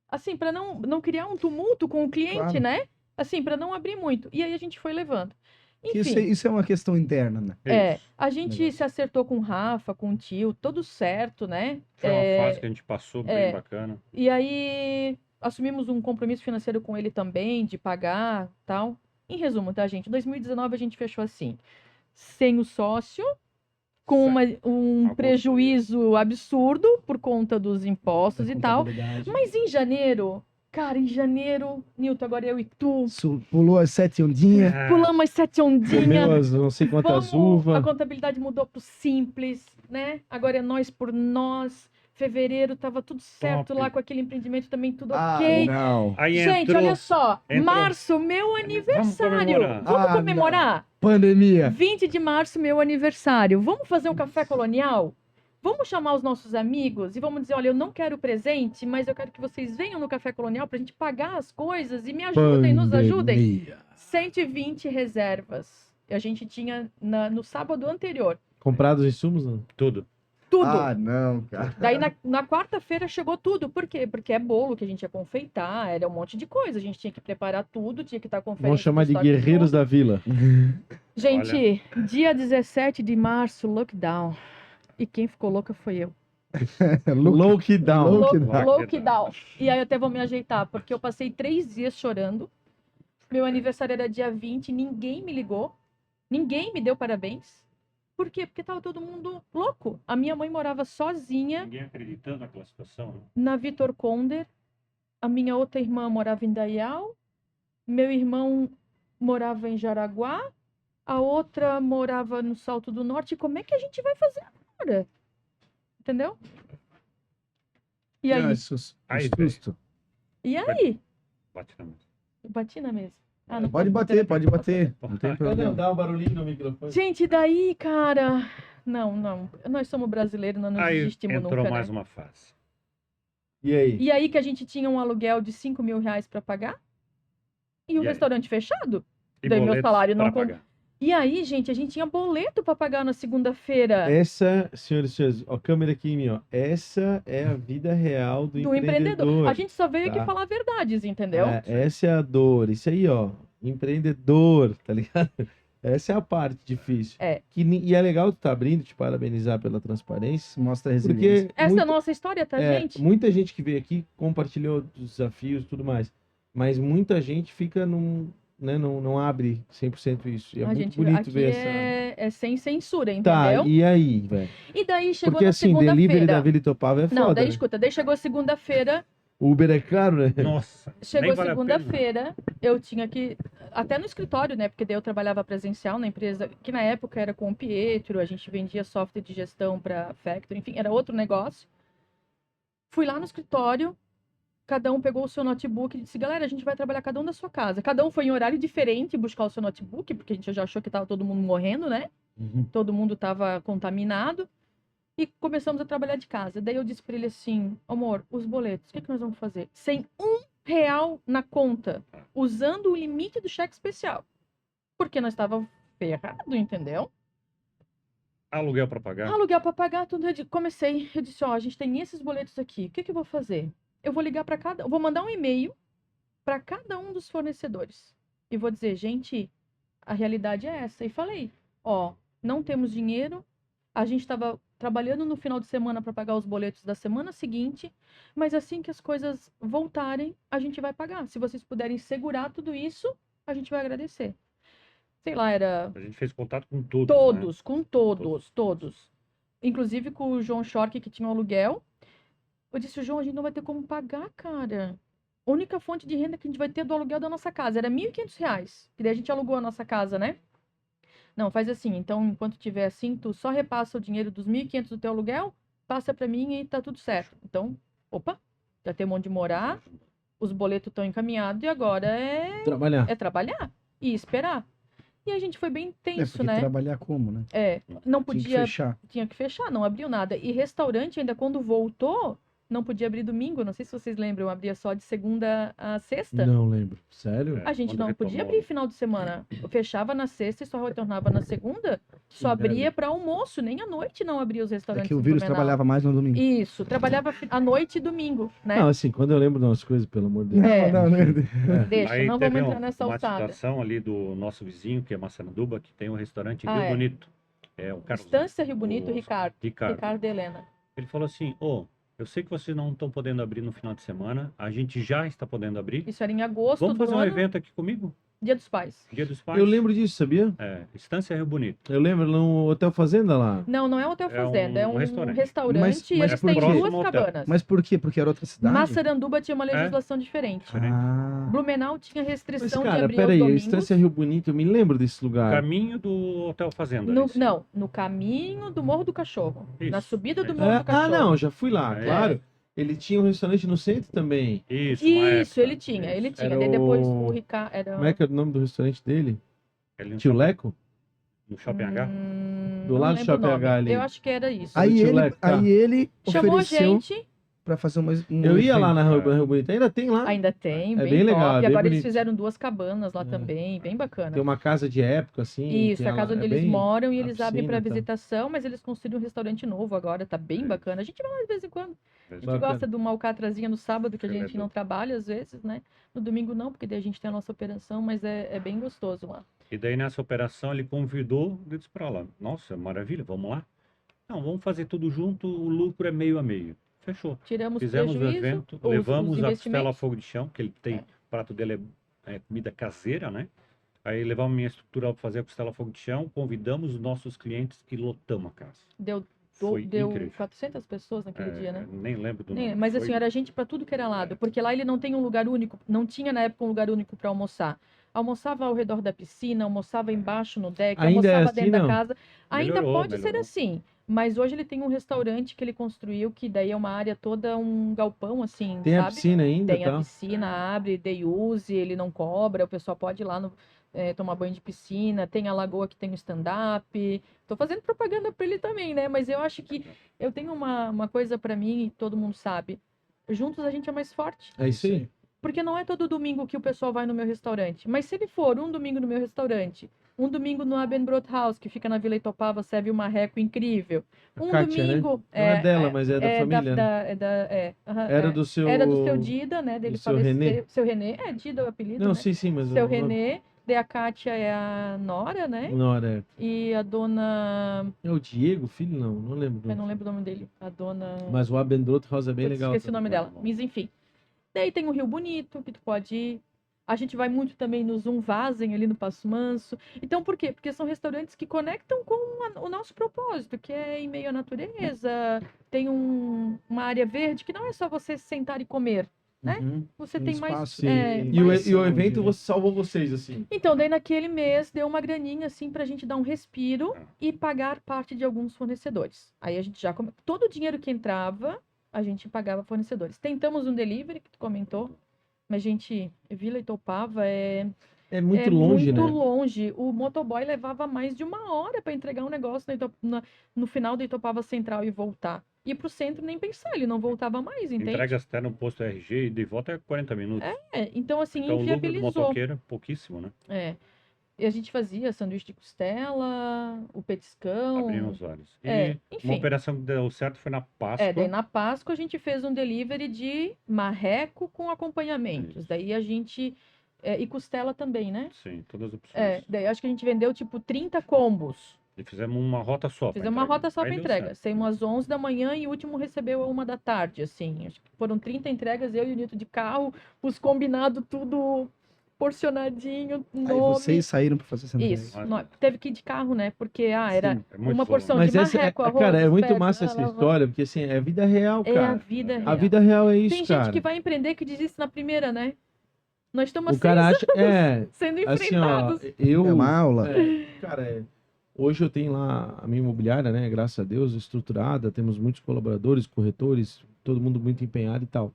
Assim, para não criar um tumulto com o cliente, Claro. né? Assim, para não abrir muito. E aí a gente foi levando. Enfim, Isso é uma questão interna, né? A gente se acertou com o Rafa, com o tio, tudo certo, né? Foi uma fase que a gente passou bem bacana. E aí assumimos um compromisso financeiro com ele também, de pagar, tal. Em resumo, tá, gente? Em 2019 a gente fechou assim, sem o sócio, com um prejuízo absurdo por conta dos impostos e tal. Mas em janeiro... Cara, em janeiro, Nilton, agora eu e tu. Pulou as 7 ondinhas. Pulamos as 7 ondinhas. Comeu as não sei quantas uvas. A contabilidade mudou pro simples, né? Agora é nós por nós. Fevereiro tava tudo certo lá com aquele empreendimento também, tudo ok. Não. Aí gente, olha só. Março, meu aniversário. Vamos comemorar? Não. Pandemia. 20 de março, meu aniversário. Vamos fazer um café colonial? Vamos chamar os nossos amigos e vamos dizer: olha, eu não quero presente, mas eu quero que vocês venham no Café Colonial pra gente pagar as coisas e me ajudem, nos ajudem. 120 reservas. A gente tinha no sábado anterior. Comprados os insumos, não? Tudo. Tudo. Ah, não, cara. Daí na quarta-feira chegou tudo. Por quê? Porque é bolo que a gente ia confeitar, era um monte de coisa. A gente tinha que preparar tudo, tinha que estar com Vamos chamar de guerreiros da vila. Gente, dia 17 de março, lockdown. E quem ficou louca foi eu. Lockdown. Lockdown. E aí eu até vou me ajeitar, porque eu passei 3 dias chorando. Meu aniversário era dia 20, ninguém me ligou. Ninguém me deu parabéns. Por quê? Porque tava todo mundo louco. A minha mãe morava sozinha Ninguém acreditando naquela situação, né? na Vitor Conder. A minha outra irmã morava em Dayal. Meu irmão morava em Jaraguá. A outra morava no Salto do Norte. Como é que a gente vai fazer agora? Entendeu? E aí? Aí, susto. E aí? Bate na mesa. Eu bati na mesa. Ah, não Pode posso bater, bater. pode bater. Não tem problema. Dá um barulhinho no microfone. Gente, daí, cara... Não. Nós somos brasileiros, nós não Aí desistimos entrou nunca, mais né? uma fase. E aí? E aí que a gente tinha um aluguel de 5 mil reais pra pagar. E o E aí? restaurante fechado. E Daí meu boletos salário não para com- pagar. E aí, gente, a gente tinha boleto pra pagar na segunda-feira Essa, senhoras e senhores, ó, câmera aqui em mim, ó. Essa é a vida real do do empreendedor. A gente só veio aqui tá? falar verdades, entendeu? É, essa é a dor. Isso aí, ó. Empreendedor, tá ligado? Essa é a parte difícil. É. E é legal tu tá abrindo, te parabenizar pela transparência. Isso mostra a resiliência. Porque Essa é a muita, nossa história, tá, gente? muita gente que veio aqui compartilhou os desafios e tudo mais. Mas muita gente fica não abre 100% isso. E é A muito gente, bonito aqui ver essa. é sem censura, Tá, entendeu? e aí, velho? E daí chegou Porque na assim, delivery da segunda-feira. Vila Itopava é Não, foda, daí né? escuta, daí chegou segunda-feira, Uber é caro, né? Nossa. chegou nem vale a pena. segunda-feira, eu tinha que, até no escritório, né, porque daí eu trabalhava presencial na empresa, que na época era com o Pietro, a gente vendia software de gestão para Factory, enfim, era outro negócio. Fui lá no escritório, cada um pegou o seu notebook e disse, galera, a gente vai trabalhar cada um da sua casa. Cada um foi em horário diferente buscar o seu notebook, porque a gente já achou que tava todo mundo morrendo, né? Todo mundo tava contaminado. E começamos a trabalhar de casa. Daí eu disse para ele assim, amor, os boletos, o que nós vamos fazer? Sem R$1 na conta, usando o limite do cheque especial. Porque nós estávamos ferrados, entendeu? Aluguel para pagar. Aluguel para pagar, tudo. Eu disse, ó, a gente tem esses boletos aqui. O que eu vou fazer? Eu vou ligar para eu vou mandar um e-mail para cada um dos fornecedores. E vou dizer, gente, a realidade é essa. E falei, ó, não temos dinheiro, a gente estava trabalhando no final de semana para pagar os boletos da semana seguinte, mas assim que as coisas voltarem, a gente vai pagar. Se vocês puderem segurar tudo isso, a gente vai agradecer. Sei lá, era A gente fez contato com todos. com todos. Inclusive com o João Schork, que tinha um aluguel. Eu disse, João, a gente não vai ter como pagar, cara. A única fonte de renda que a gente vai ter do aluguel da nossa casa era R$1.500. Que daí a gente alugou a nossa casa, né? Não, faz assim. Então, enquanto tiver assim, tu só repassa o dinheiro dos R$1.500 do teu aluguel, passa pra mim e tá tudo certo. Então, opa, já temos onde morar, os boletos estão encaminhados e agora Trabalhar. é trabalhar e esperar. E a gente foi bem tenso, Porque né? trabalhar como, né? Não Tinha que podia, fechar. tinha que fechar, não abriu nada. E restaurante ainda quando voltou, não podia abrir domingo, não sei se vocês lembram, abria só de segunda a sexta. Não lembro. Sério? A gente Quando não podia retomou, abrir final de semana. Fechava na sexta e só retornava na segunda. Só merda. abria para almoço, nem à noite não abria os É restaurantes. que o em vírus Blumenau. trabalhava mais no domingo. Isso, trabalhava à noite e domingo, né? Não, assim, quando eu lembro de umas coisas, pelo amor de Deus. É. Não, não. Deixa, Aí não teve vamos entrar nessa uma alçada. situação ali do nosso vizinho, que é Massaranduba, que tem um restaurante em Rio É. Bonito. É o Carlos Estância Rio Bonito, o Ricardo e Helena. Ele falou assim, eu sei que vocês não estão podendo abrir no final de semana, a gente já está podendo abrir. Isso era em agosto Vamos do fazer um ano, evento aqui comigo? Dia dos Pais. Dia dos Pais? Eu lembro disso, sabia? Estância Rio Bonito. Eu lembro no Hotel Fazenda lá. Não é Hotel É Fazenda, é um um restaurante. restaurante Mas e eles por têm quê? duas Próximo ao hotel. cabanas. Mas por quê? Porque era outra cidade? Massaranduba tinha uma legislação diferente. Ah, Blumenau tinha Mas, restrição de cara, abrir aos peraí, a domingos. Estância Rio Bonito, eu me lembro desse lugar. Caminho do Hotel Fazenda. ali, sim. No caminho do Morro do Cachorro. Isso, Na subida do isso. Morro do Cachorro. não, já fui lá, É. claro. Ele tinha um restaurante no centro também. Isso, uma Isso, época. ele tinha. Era Daí depois o- o Ricardo era... Como é que era o nome do restaurante dele? Ali no Tio shopping- Leco? No Shopping H. Do não lado do lembro o Shopping nome. H ali. Eu acho que era isso. Aí- aí tio ele, Leco, tá. aí ele Chamou a ofereceu... gente pra fazer um Eu ia lá evento. na Rio Bonito. Ainda tem lá? Ainda tem, É bem, bem legal, top. é bem Agora eles bonito. fizeram 2 cabanas lá É. também, bem bacana. Tem uma casa de época, assim. Isso, que a casa ela onde é eles bem- moram e a eles abrem para piscina, tá. visitação, mas eles construíram um restaurante novo agora, tá bem É. bacana. A gente vai lá de vez em quando. A gente Bacana. gosta de uma alcatrazinha no sábado, que a Filé gente do- não trabalha às vezes, né? No domingo não, porque daí a gente tem a nossa operação, mas é bem gostoso lá. E daí nessa operação ele convidou, eu disse para ela, nossa, maravilha, vamos lá? Não, vamos fazer tudo junto, o lucro é meio a meio. Fechou. Tiramos Fizemos o prejuízo, evento, os levamos a costela a investimentos. fogo de chão, que ele tem, É. o prato dele é comida caseira, né? Aí levamos minha estrutura para fazer a costela a fogo de chão, convidamos os nossos clientes e lotamos a casa. Deu Foi deu incrível. 400 pessoas naquele dia, né? Nem lembro do Nem- nome. Mas foi... assim, era gente para tudo que era lado, porque lá ele não tem um lugar único, não tinha na época um lugar único para almoçar. Almoçava ao redor da piscina, almoçava embaixo no deck, Ainda é almoçava assim, dentro da não? casa. Ainda Melhorou, pode ser melhorou. assim, mas hoje ele tem um restaurante que ele construiu, que daí é uma área toda, um galpão assim, Tem a sabe? piscina ainda, Tem a tá? piscina, abre, day use, ele não cobra, o pessoal pode ir lá tomar banho de piscina, tem a lagoa que tem o stand-up. Tô fazendo propaganda para ele também, né? Mas eu acho que eu tenho uma coisa para mim e todo mundo sabe. Juntos a gente é mais forte. É isso aí. Porque não é todo domingo que o pessoal vai no meu restaurante. Mas se ele for um domingo no meu restaurante, um domingo no Abendbrot House, que fica na Vila Itopava, serve um marreco incrível. A Um Kátia, né? domingo. Não é dela, mas é da família, Era do seu... Era do seu Dida, né? Dele do seu Renê? Seu Renê. É, Dida é o apelido, Não, né? sim, mas... Seu Renê. Daí a Kátia é a Nora, né? Nora, E a dona. é o Diego, filho? Não lembro. Eu não lembro o nome dele. A dona. Mas o Abendroth House é bem Putz, legal. esqueci o também. nome dela. Mas enfim. Daí tem o Rio Bonito, que tu pode ir. A gente vai muito também no Zoom Vazen, ali no Passo Manso. Então, por quê? Porque são restaurantes que conectam com o nosso propósito, que é em meio à natureza. Tem uma área verde, que não é só você sentar e comer, né? Uhum. Você Um tem mais... espaço Sim. de E o mais evento saúde, você salvou vocês, assim. Então, daí naquele mês deu uma graninha assim pra gente dar um respiro e pagar parte de alguns fornecedores. Aí a gente já todo o dinheiro que entrava, a gente pagava fornecedores. Tentamos um delivery, que tu comentou, mas gente, Vila Itopava É muito longe, muito né? longe. O motoboy levava mais de 1 hora para entregar um negócio no final da Itopava Central e voltar. E pro centro nem pensar, ele não voltava mais, entende? Entregas até no posto RG e de volta é 40 minutos. Então assim, Então o lucro do inviabilizou. motoqueiro é pouquíssimo, né? E a gente fazia sanduíche de costela, o petiscão. Abrimos vários. E Enfim. uma operação que deu certo foi na Páscoa. Daí na Páscoa a gente fez um delivery de marreco com acompanhamentos. Isso. Daí a gente. E costela também, né? Sim, todas as opções. Daí acho que a gente vendeu tipo 30 combos. E fizemos uma rota só. pra Fizemos uma entrega. rota só Aí para deu entrega. certo. Saímos às 11 da manhã e o último recebeu a 1 da tarde, assim. Acho que foram 30 entregas, eu e o Nito de carro, os combinados tudo porcionadinho, Aí nome. vocês saíram pra fazer essa entrega. Isso. Teve que ir de carro, né? Porque era Sim, É muito uma bom. porção Mas de essa, marreco, arroz, cara, é muito espécies, massa essa história, porque assim, é vida real, É a cara. vida A real. A vida real é isso, Tem cara. gente que vai empreender que desiste na primeira, né? Nós estamos O cara acha, sendo assim, ó, enfrentados. eu... É uma aula. Cara, hoje eu tenho lá a minha imobiliária, né? Graças a Deus, estruturada. Temos muitos colaboradores, corretores, todo mundo muito empenhado e tal.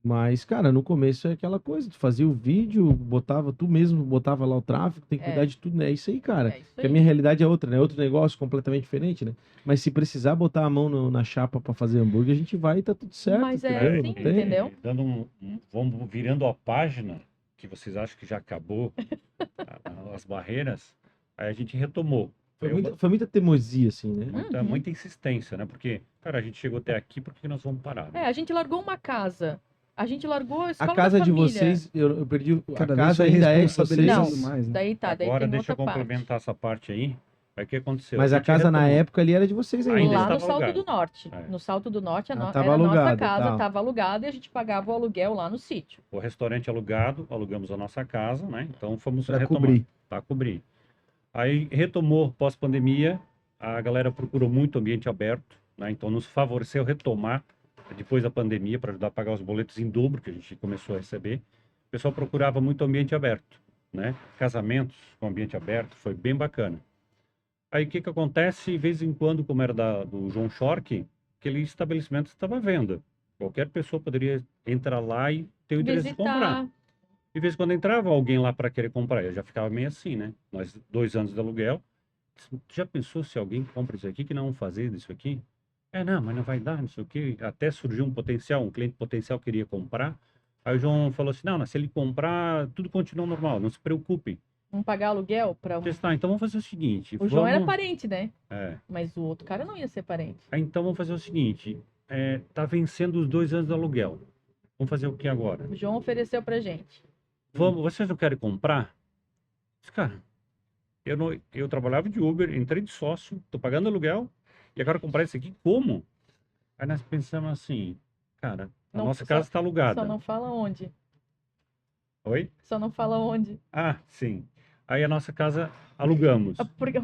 Mas, cara, no começo é aquela coisa, tu fazia o vídeo, tu mesmo botava lá o tráfego, tem que cuidar de tudo, né? É isso aí, cara. É isso Porque a aí. minha realidade é outra, né? Outro negócio completamente diferente, né? Mas se precisar botar a mão na chapa pra fazer hambúrguer, a gente vai e tá tudo certo. Mas é entendeu? assim, Não tem- entendeu? Dando vamos virando a página, que vocês acham que já acabou as barreiras, aí a gente retomou. Foi muita teimosia, assim, né? Muita insistência, né? Porque, cara, a gente chegou até aqui, por que nós vamos parar? Né? A gente largou uma casa. A gente largou a escola A casa da de família. vocês, eu perdi. Cada A vez casa vai ainda é de vocês. responsabilizando Não, mais, né? daí daí Agora tem deixa eu outra parte. complementar essa parte aí. Aí o que aconteceu? Mas a gente casa na retomou. época ali era de vocês ainda. Ainda Lá estava no Salto alugado. do Norte. É. No Salto do Norte, tava era a nossa alugado, casa, tá. estava alugada e a gente pagava o aluguel lá no sítio. O restaurante alugado, alugamos a nossa casa, né? Então fomos Pra retomar. cobrir. Para cobrir. Aí retomou pós-pandemia, a galera procurou muito ambiente aberto, né? Então nos favoreceu retomar depois da pandemia para ajudar a pagar os boletos em dobro que a gente começou a receber. O pessoal procurava muito ambiente aberto, né? Casamentos com ambiente aberto, foi bem bacana. Aí o que que acontece? De vez em quando, como era do João Schork, aquele estabelecimento estava à venda. Qualquer pessoa poderia entrar lá e ter o interesse de comprar. Visitar. De vez em quando entrava alguém lá para querer comprar, eu já ficava meio assim, né? Nós 2 anos de aluguel. Já pensou se alguém compra isso aqui que não vão fazer disso aqui? Não, mas não vai dar, não sei o quê. Até surgiu um cliente potencial queria comprar. Aí o João falou assim, não, se ele comprar, tudo continua normal, não se preocupe. Vamos pagar aluguel para Testar, então vamos fazer o seguinte, O João era parente, né? Mas o outro cara não ia ser parente. Então vamos fazer o seguinte, tá vencendo os 2 anos do aluguel. Vamos fazer o que agora? O João ofereceu pra gente. Vocês não querem comprar? Cara, eu trabalhava de Uber, entrei de sócio, tô pagando aluguel, e agora comprar isso aqui, como? Aí nós pensamos assim, cara, a nossa casa está alugada. Só não fala onde. Oi? Só não fala onde. Sim. Aí a nossa casa alugamos. Porque...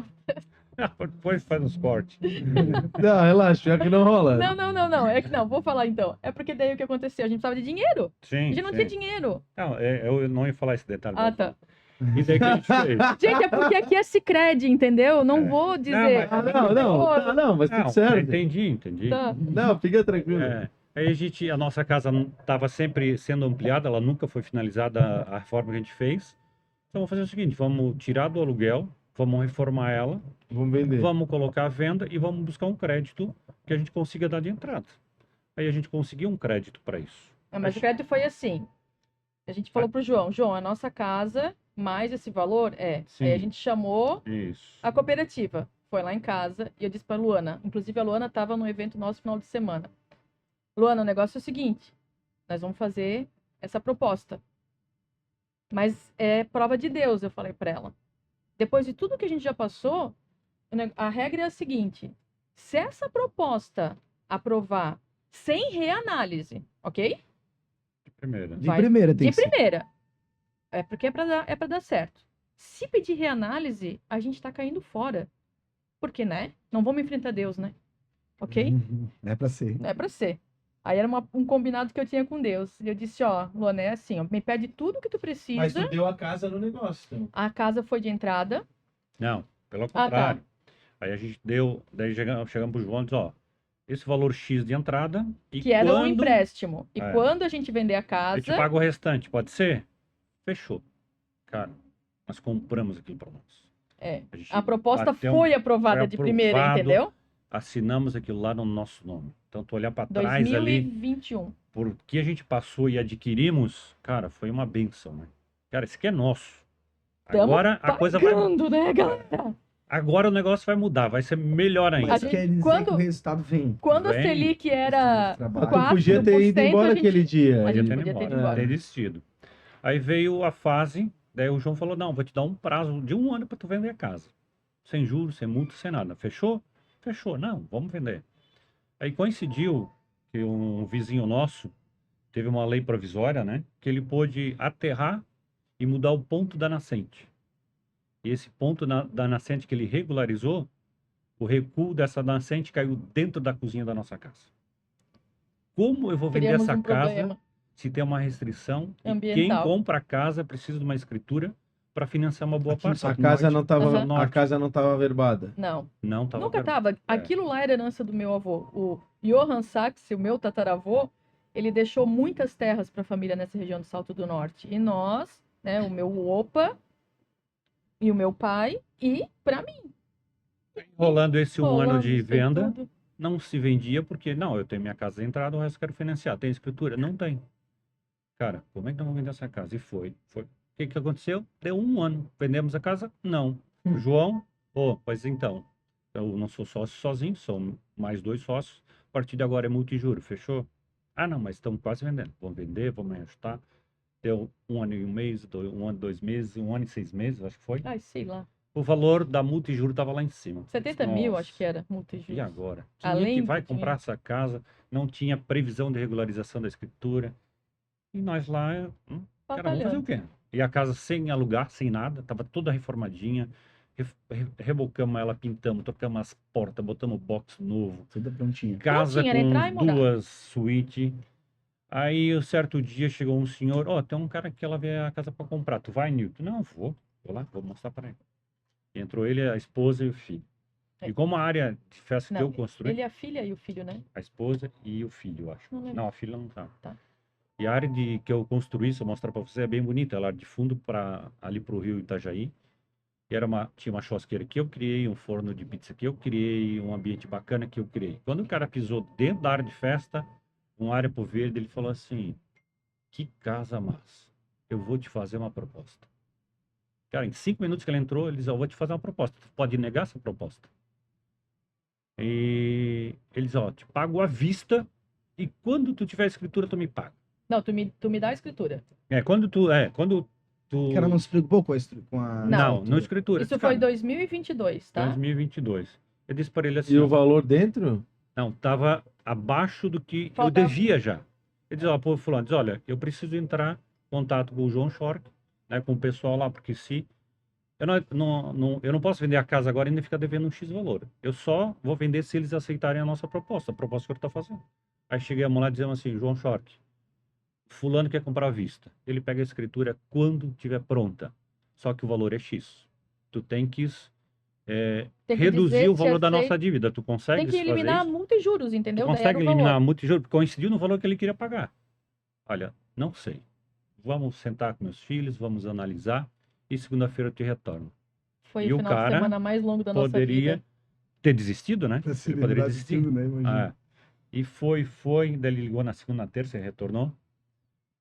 Depois faz uns cortes. Não, relaxa, pior que não rola. Não. É que não, vou falar então. É porque daí o que aconteceu? A gente precisava de dinheiro. Sim, a gente não tinha dinheiro. Não, eu não ia falar esse detalhe. Tá. E daí que a gente fez? Gente, é porque aqui é Sicredi, entendeu? Não vou dizer. Não, mas tudo certo. Entendi. Tá. Não, fica tranquilo. Aí a nossa casa estava sempre sendo ampliada, ela nunca foi finalizada a reforma que a gente fez. Então vamos fazer o seguinte, vamos tirar do aluguel, vamos reformar ela, vamos vender, vamos colocar à venda e vamos buscar um crédito que a gente consiga dar de entrada. Aí a gente conseguiu um crédito para isso. Mas o crédito foi assim. A gente falou pro João, a nossa casa, mais esse valor Sim. Aí a gente chamou Isso. a cooperativa. Foi lá em casa e eu disse pra Luana. Inclusive a Luana estava no evento nosso final de semana. Luana, o negócio é o seguinte. Nós vamos fazer essa proposta. Mas é prova de Deus, eu falei pra ela. Depois de tudo que a gente já passou, a regra é a seguinte. Se essa proposta aprovar sem reanálise, ok? De primeira. De primeira. É porque é pra dar certo. Se pedir reanálise, a gente tá caindo fora. Porque, né? Não vamos enfrentar Deus, né? Ok? Não é pra ser. Não é pra ser. Aí era um combinado que eu tinha com Deus. E eu disse, Luana, é assim, me pede tudo que tu precisa. Mas tu deu a casa no negócio, então. A casa foi de entrada. Não, pelo contrário. Tá. Aí a gente daí chegamos pro João e disse, esse valor X de entrada. E que era um empréstimo. E quando a gente vender a casa... A gente paga o restante, pode ser? Fechou. Cara, nós compramos aquilo para nós. A proposta foi aprovada de primeira, entendeu? Assinamos aquilo lá no nosso nome. Então, tu olhar para trás 2021. ali, por que a gente passou e adquirimos, cara, foi uma benção, né? Cara, isso aqui é nosso. Agora a coisa vai... né, galera? Agora o negócio vai mudar, vai ser melhor ainda. Mas quer dizer que o resultado vem. Quando a Selic era 4%, podia ter ido embora aquele dia. A gente podia ter ido embora. Ter desistido. Aí veio a fase, daí o João falou, não, vou te dar um prazo de 1 ano para tu vender a casa. Sem juros, sem multa, sem nada. Fechou? Fechou. Não, vamos vender. Aí coincidiu que um vizinho nosso teve uma lei provisória, né? Que ele pôde aterrar e mudar o ponto da nascente. E esse ponto da nascente que ele regularizou, o recuo dessa nascente caiu dentro da cozinha da nossa casa. Como eu vou vender essa casa se tem uma restrição e quem compra a casa precisa de uma escritura para financiar uma boa parte? A casa não estava verbada? Não. Não estava. Nunca estava. Aquilo lá era herança do meu avô. O Johann Sachs, o meu tataravô, ele deixou muitas terras para a família nessa região do Salto do Norte. E nós, né, o meu opa e o meu pai, e para mim. Rolando esse um ano de venda, não se vendia porque, não, eu tenho minha casa de entrada, o resto eu quero financiar. Tem escritura? Não tem. Cara, como é que nós vamos vender essa casa? E foi. O que aconteceu? Deu 1 ano. Vendemos a casa? Não. O João? Pois então. Eu não sou sócio sozinho, são mais 2 sócios. A partir de agora é multijuro. Fechou? Não, mas estamos quase vendendo. Vamos vender, vamos ajustar. Deu 1 ano e 1 mês, 1 ano e 2 meses, 1 ano e 6 meses, acho que foi. Sei lá. O valor da multijuro estava lá em cima. 70 mil, acho que era multijuro. E agora? Quem que vai comprar essa casa? Não tinha previsão de regularização da escritura. E nós lá, cara, vamos fazer o quê? E a casa sem alugar, sem nada, tava toda reformadinha. Rebocamos ela, pintamos, trocamos as portas, botamos box novo. Tudo prontinho. Casa com 2 suítes. Aí, um certo dia, chegou um senhor, tem um cara que ela vê a casa para comprar. Tu vai, Nilton? Não, vou lá, vou mostrar para ele. Entrou ele, a esposa e o filho. E como a área de festa que eu construí... Ele é a filha e o filho, né? A esposa e o filho, eu acho. Não, a filha não tá. Tá. E a área que eu construí, se eu mostrar para você, é bem bonita. Ela é de fundo ali para o rio Itajaí. E tinha uma churrasqueira que eu criei, um forno de pizza que eu criei, um ambiente bacana que eu criei. Quando o cara pisou dentro da área de festa, uma área pro verde, ele falou assim, que casa massa, eu vou te fazer uma proposta. Cara, em 5 minutos que ele entrou, ele disse, eu vou te fazer uma proposta, tu pode negar essa proposta? E eles, ó, te pago à vista e quando tu tiver a escritura, tu me paga. Não, tu me dá a escritura. Quando tu... O cara não se preocupou com a... Não. Não escritura. Isso foi em 2022, tá? 2022. Eu disse para ele assim... E o valor dentro? Não, tava abaixo do que eu Faltava. devia já. Ele diz, ó, pô, fulano, diz, olha, eu preciso entrar em contato com o João Schork, né, com o pessoal lá, porque se... Eu não posso vender a casa agora e ainda ficar devendo um X valor. Eu só vou vender se eles aceitarem a nossa proposta, a proposta que ele está fazendo. Aí cheguei a mulher dizendo assim, João Schork, fulano quer comprar à vista. Ele pega a escritura quando estiver pronta. Só que o valor é X. Tu tem que Tem que reduzir dizer o se valor da aceita. nossa dívida. Tu consegue Tem que fazer eliminar a isso? multa e juros, entendeu? Tu Daí era consegue o eliminar a valor. multa e juros? Coincidiu no valor que ele queria pagar. Olha, não sei. Vamos sentar com meus filhos, vamos analisar e segunda-feira eu te retorno. Foi E o o final de cara semana mais longo da nossa Poderia vida. ter desistido, né? Pra Ele poderia celebrar desistir. tudo, né? Imagina. Ah, e foi, daí ele ligou na segunda, na terça e retornou.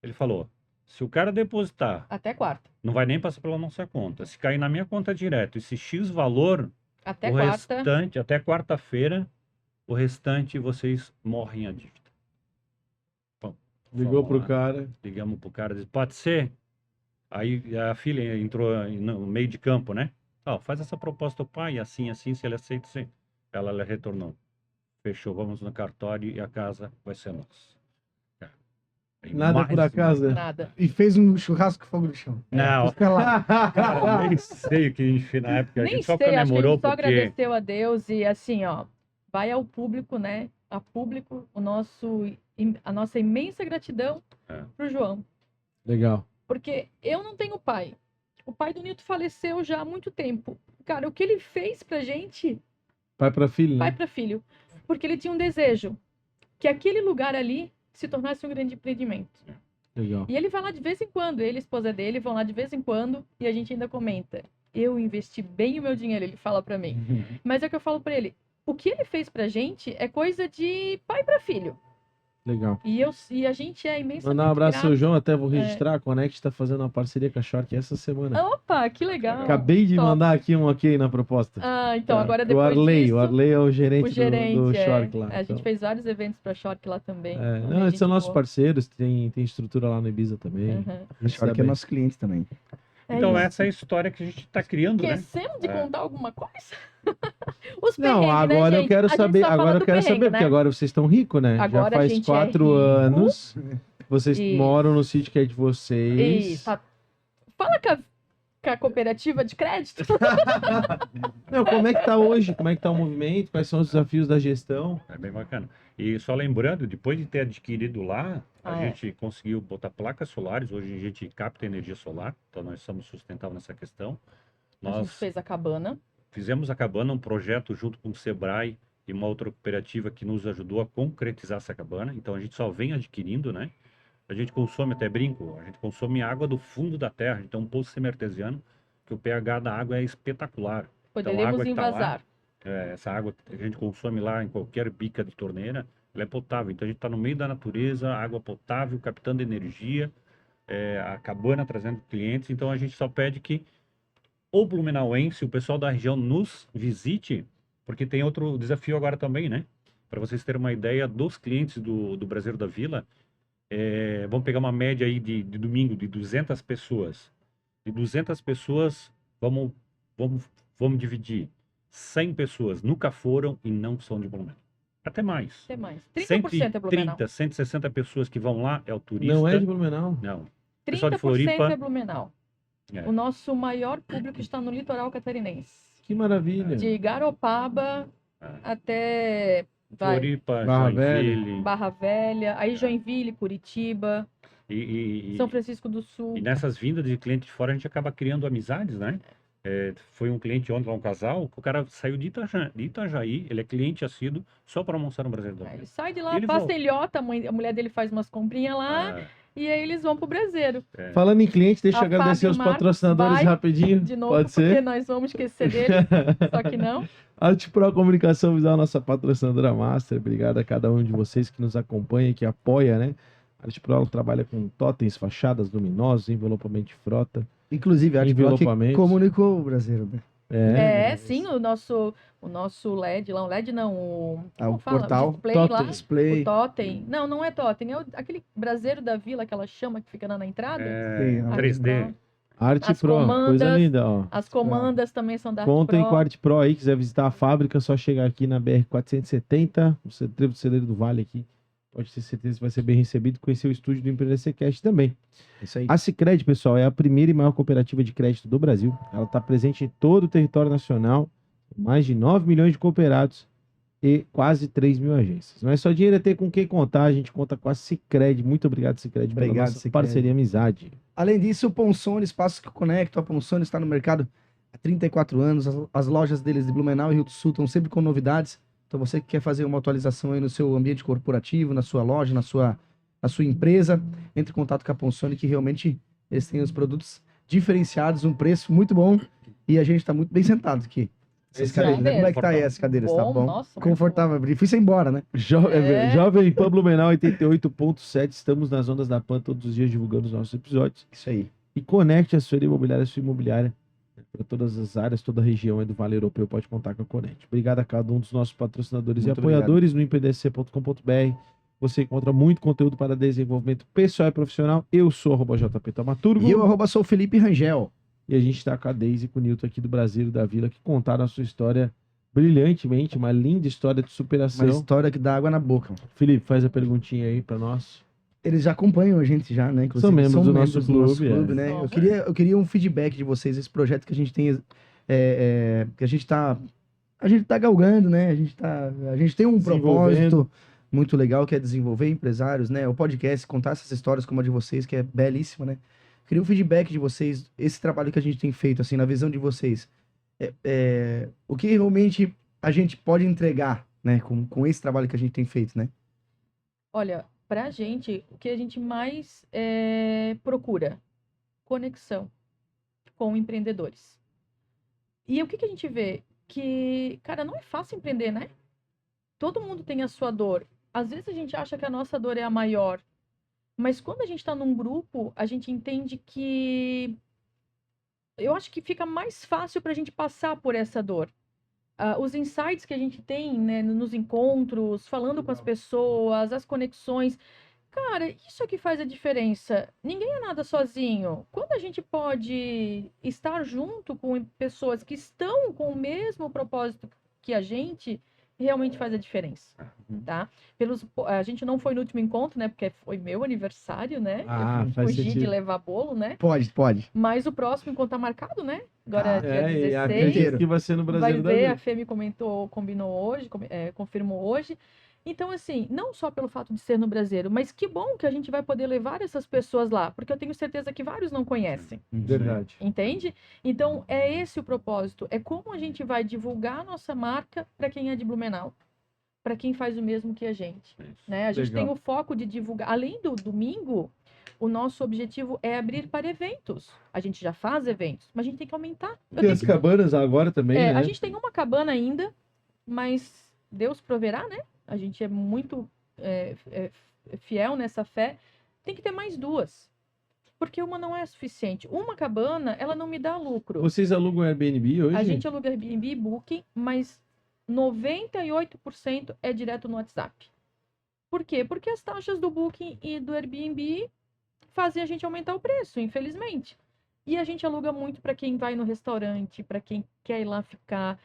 Ele falou, se o cara depositar, Até quarta. não vai nem passar pela nossa conta. Se cair na minha conta direto, esse X valor, Até o quarta. restante, até quarta-feira, o restante vocês morrem a dívida. Bom, Ligou vamos pro lá. cara. Ligamos pro cara, disse, pode ser? Aí a filha entrou no meio de campo, né? Ó, faz essa proposta ao pai, assim, se ele aceita, sim. Ela retornou. Fechou, vamos no cartório e a casa vai ser nossa. Aí Nada mais por acaso, né? Nada. E fez um churrasco fogo de chão. Não, Fica lá. cara, nem sei o que a gente fez na época. A Nem gente só sei, acho que a comemorou gente só porque... agradeceu a Deus e assim, ó, vai ao público, né? A público, a nossa imensa gratidão pro João. Legal. Porque eu não tenho pai. O pai do Nilton faleceu já há muito tempo. Cara, o que ele fez pra gente, Pai pra filho, pai né? pra filho, porque ele tinha um desejo que aquele lugar ali se tornasse um grande empreendimento. Legal. E ele vai lá de vez em quando, ele e a esposa dele vão lá de vez em quando e a gente ainda comenta. Eu investi bem o meu dinheiro, ele fala pra mim. Mas é o que eu falo pra ele. O que ele fez pra gente é coisa de pai pra filho. Legal. E a gente é imensamente Mandar um abraço ao grato. João, até vou registrar. A Connect tá fazendo uma parceria com a Shork essa semana. Opa, que legal. Acabei de Top. mandar aqui um ok na proposta. Ah, então Tá. agora O depois Arley, disso, o Arley é o gerente, o gerente do é. Shork lá. A gente Então, fez vários eventos pra Shork lá também. não, Gente eles são nossos boa. parceiros, tem estrutura lá no Ibiza também. Uhum. A gente Shork tá é bem. nosso cliente também. Então isso. essa é a história que a gente está criando, né? Esquecemos de É. contar alguma coisa? Os Não, perrengues, agora né, eu gente? quero A gente saber, só fala agora eu do quero perrengue, saber, porque né? agora vocês estão ricos, né? Agora Já a faz gente é 4 rico. anos, vocês Isso. moram no sítio que é de vocês. Isso. Fala com a cooperativa de crédito. Não, como é que tá hoje? Como é que tá o movimento? Quais são os desafios da gestão? É bem bacana. E só lembrando, depois de ter adquirido lá, a Ah, é. gente conseguiu botar placas solares. Hoje a gente capta energia solar, então nós somos sustentáveis nessa questão. A gente Nós fez a cabana. fizemos a cabana, um projeto junto com o Sebrae e uma outra cooperativa que nos ajudou a concretizar essa cabana. Então a gente só vem adquirindo, né? A gente consome, até brinco, a gente consome água do fundo da terra. Então um poço semi-artesiano, que o pH da água é espetacular. Poderemos água que tá lá, invasar. essa água que a gente consome lá em qualquer bica de torneira, ela é potável. Então a gente está no meio da natureza, água potável, captando energia, a cabana trazendo clientes. Então a gente só pede que o blumenauense, o pessoal da região nos visite, porque tem outro desafio agora também, né? Para vocês terem uma ideia dos clientes do Brasil da Vila, vamos pegar uma média aí de domingo de 200 pessoas. De 200 pessoas, vamos dividir. 100 pessoas nunca foram e não são de Blumenau. Até mais. Até mais. 30% é Blumenau. 130, 160 pessoas que vão lá é o turista. Não é de Blumenau? Não. Pessoal de 30% Floripa. é Blumenau. É. O nosso maior público está no litoral catarinense. Que maravilha. De Garopaba até Floripa, Barra Joinville. Barra Velha, aí Joinville, Curitiba, São Francisco do Sul. E nessas vindas de cliente de fora, a gente acaba criando amizades, né? Foi um cliente ontem lá, um casal, que o cara saiu de Itajaí, ele é cliente assíduo, só para almoçar no Brasil. Aí ele sai de lá, Ele passa volta. em Ilhota, a mulher dele faz umas comprinhas lá, e aí eles vão pro braseiro. Falando em cliente, deixa eu A agradecer Fábio os Marques patrocinadores vai rapidinho. De novo, Pode porque ser? nós vamos esquecer dele, só que não. Arte Pro Comunicação Visual, nossa patrocinadora master. Obrigado a cada um de vocês que nos acompanha, que apoia, né? A Arte Pro trabalha com totens, fachadas, luminosos, envelopamento de frota. Inclusive, a Arte Pro que Envelopamentos. comunicou o brasileiro, né? Sim, o nosso LED lá, o LED não, o como fala? portal. O display Totem. lá, Display. o totem. Não é totem, é aquele braseiro da vila, aquela chama que fica na entrada. Sim, Arte 3D. Pro. Arte As Pro, coisa comandas, linda, ó. As comandas também são da Arte Contem Pro. com a Arte Pro aí, quiser visitar a fábrica, é só chegar aqui na BR 470, no trevo do Celeiro do Vale aqui. Pode ter certeza que vai ser bem recebido. Conhecer o estúdio do Empreender Cast também. Isso aí. A Sicredi, pessoal, é a primeira e maior cooperativa de crédito do Brasil. Ela está presente em todo o território nacional, mais de 9 milhões de cooperados e quase 3 mil agências. Não é só dinheiro, é ter com quem contar. A gente conta com a Sicredi. Muito obrigado, Sicredi, pela Obrigado, nossa Sicredi. parceria e amizade. Além disso, o Ponsone, Espaços que Conectam. A Ponsone está no mercado há 34 anos. As lojas deles de Blumenau e Rio do Sul estão sempre com novidades. Então, você que quer fazer uma atualização aí no seu ambiente corporativo, na sua loja, na sua empresa, entre em contato com a Ponsone, que realmente eles têm os produtos diferenciados, um preço muito bom. E a gente está muito bem sentado aqui. Essas Isso aí. cadeiras, né? Como é que tá aí Confortável. essa cadeira? Tá Bom, bom? nossa, muito Confortável. Difícil ir embora, né? Jovem Pan Blumenau 88.7. Estamos nas ondas da Pan todos os dias divulgando os nossos episódios. Isso aí. E conecte a sua sua imobiliária para todas as áreas, toda a região aí do Vale Europeu, pode contar com a Conect. Obrigado a cada um dos nossos patrocinadores Muito e apoiadores no empreendesc.com.br. Você encontra muito conteúdo para desenvolvimento pessoal e profissional. Eu sou @JP Taumaturgo. E eu sou o Felipe Rangel. E a gente está com a Deise e com o Nilton aqui do Brasil, da Vila, que contaram a sua história brilhantemente, uma linda história de superação. Uma história que dá água na boca. Felipe, faz a perguntinha aí para nós. Eles já acompanham a gente já, né? Inclusive, São membros do nosso clube, né? Somos. Eu queria um feedback de vocês, esse projeto que a gente tem, que a gente tá galgando, né? A gente tem um propósito muito legal, que é desenvolver empresários, né? O podcast, contar essas histórias como a de vocês, que é belíssima, né? Queria um feedback de vocês, esse trabalho que a gente tem feito, assim, na visão de vocês. O que realmente a gente pode entregar, né? Com esse trabalho que a gente tem feito, né? Olha, pra gente, o que a gente mais procura? Conexão com empreendedores. E o que a gente vê? Que, cara, não é fácil empreender, né? Todo mundo tem a sua dor. Às vezes a gente acha que a nossa dor é a maior. Mas quando a gente está num grupo, a gente entende que... Eu acho que fica mais fácil para a gente passar por essa dor. Os insights que a gente tem, né, nos encontros, falando com as pessoas, as conexões. Cara, isso é que faz a diferença. Ninguém é nada sozinho. Quando a gente pode estar junto com pessoas que estão com o mesmo propósito que a gente, realmente faz a diferença, tá? A gente não foi no último encontro, né? Porque foi meu aniversário, né? Ah, Eu faz fugi de sentido. levar bolo, né? Pode. Mas o próximo encontro tá marcado, né? Agora, dia E 16. acredito que vai ser no Vai Brasil da ver, Vila. a Fê me combinou hoje, confirmou hoje. Então, assim, não só pelo fato de ser no Brasileiro, mas que bom que a gente vai poder levar essas pessoas lá, porque eu tenho certeza que vários não conhecem, Verdade. entende? Então, é esse o propósito, é como a gente vai divulgar a nossa marca para quem é de Blumenau, para quem faz o mesmo que a gente, né? A gente Legal. tem o foco de divulgar, além do domingo, o nosso objetivo é abrir para eventos. A gente já faz eventos, mas a gente tem que aumentar. Tem as cabanas agora também, né? A gente tem uma cabana ainda, mas Deus proverá, né? A gente é muito fiel nessa fé. Tem que ter mais duas. Porque uma não é suficiente. Uma cabana, ela não me dá lucro. Vocês alugam Airbnb hoje? A gente aluga Airbnb e Booking, mas 98% é direto no WhatsApp. Por quê? Porque as taxas do Booking e do Airbnb fazem a gente aumentar o preço, infelizmente. E a gente aluga muito para quem vai no restaurante, para quem quer ir lá ficar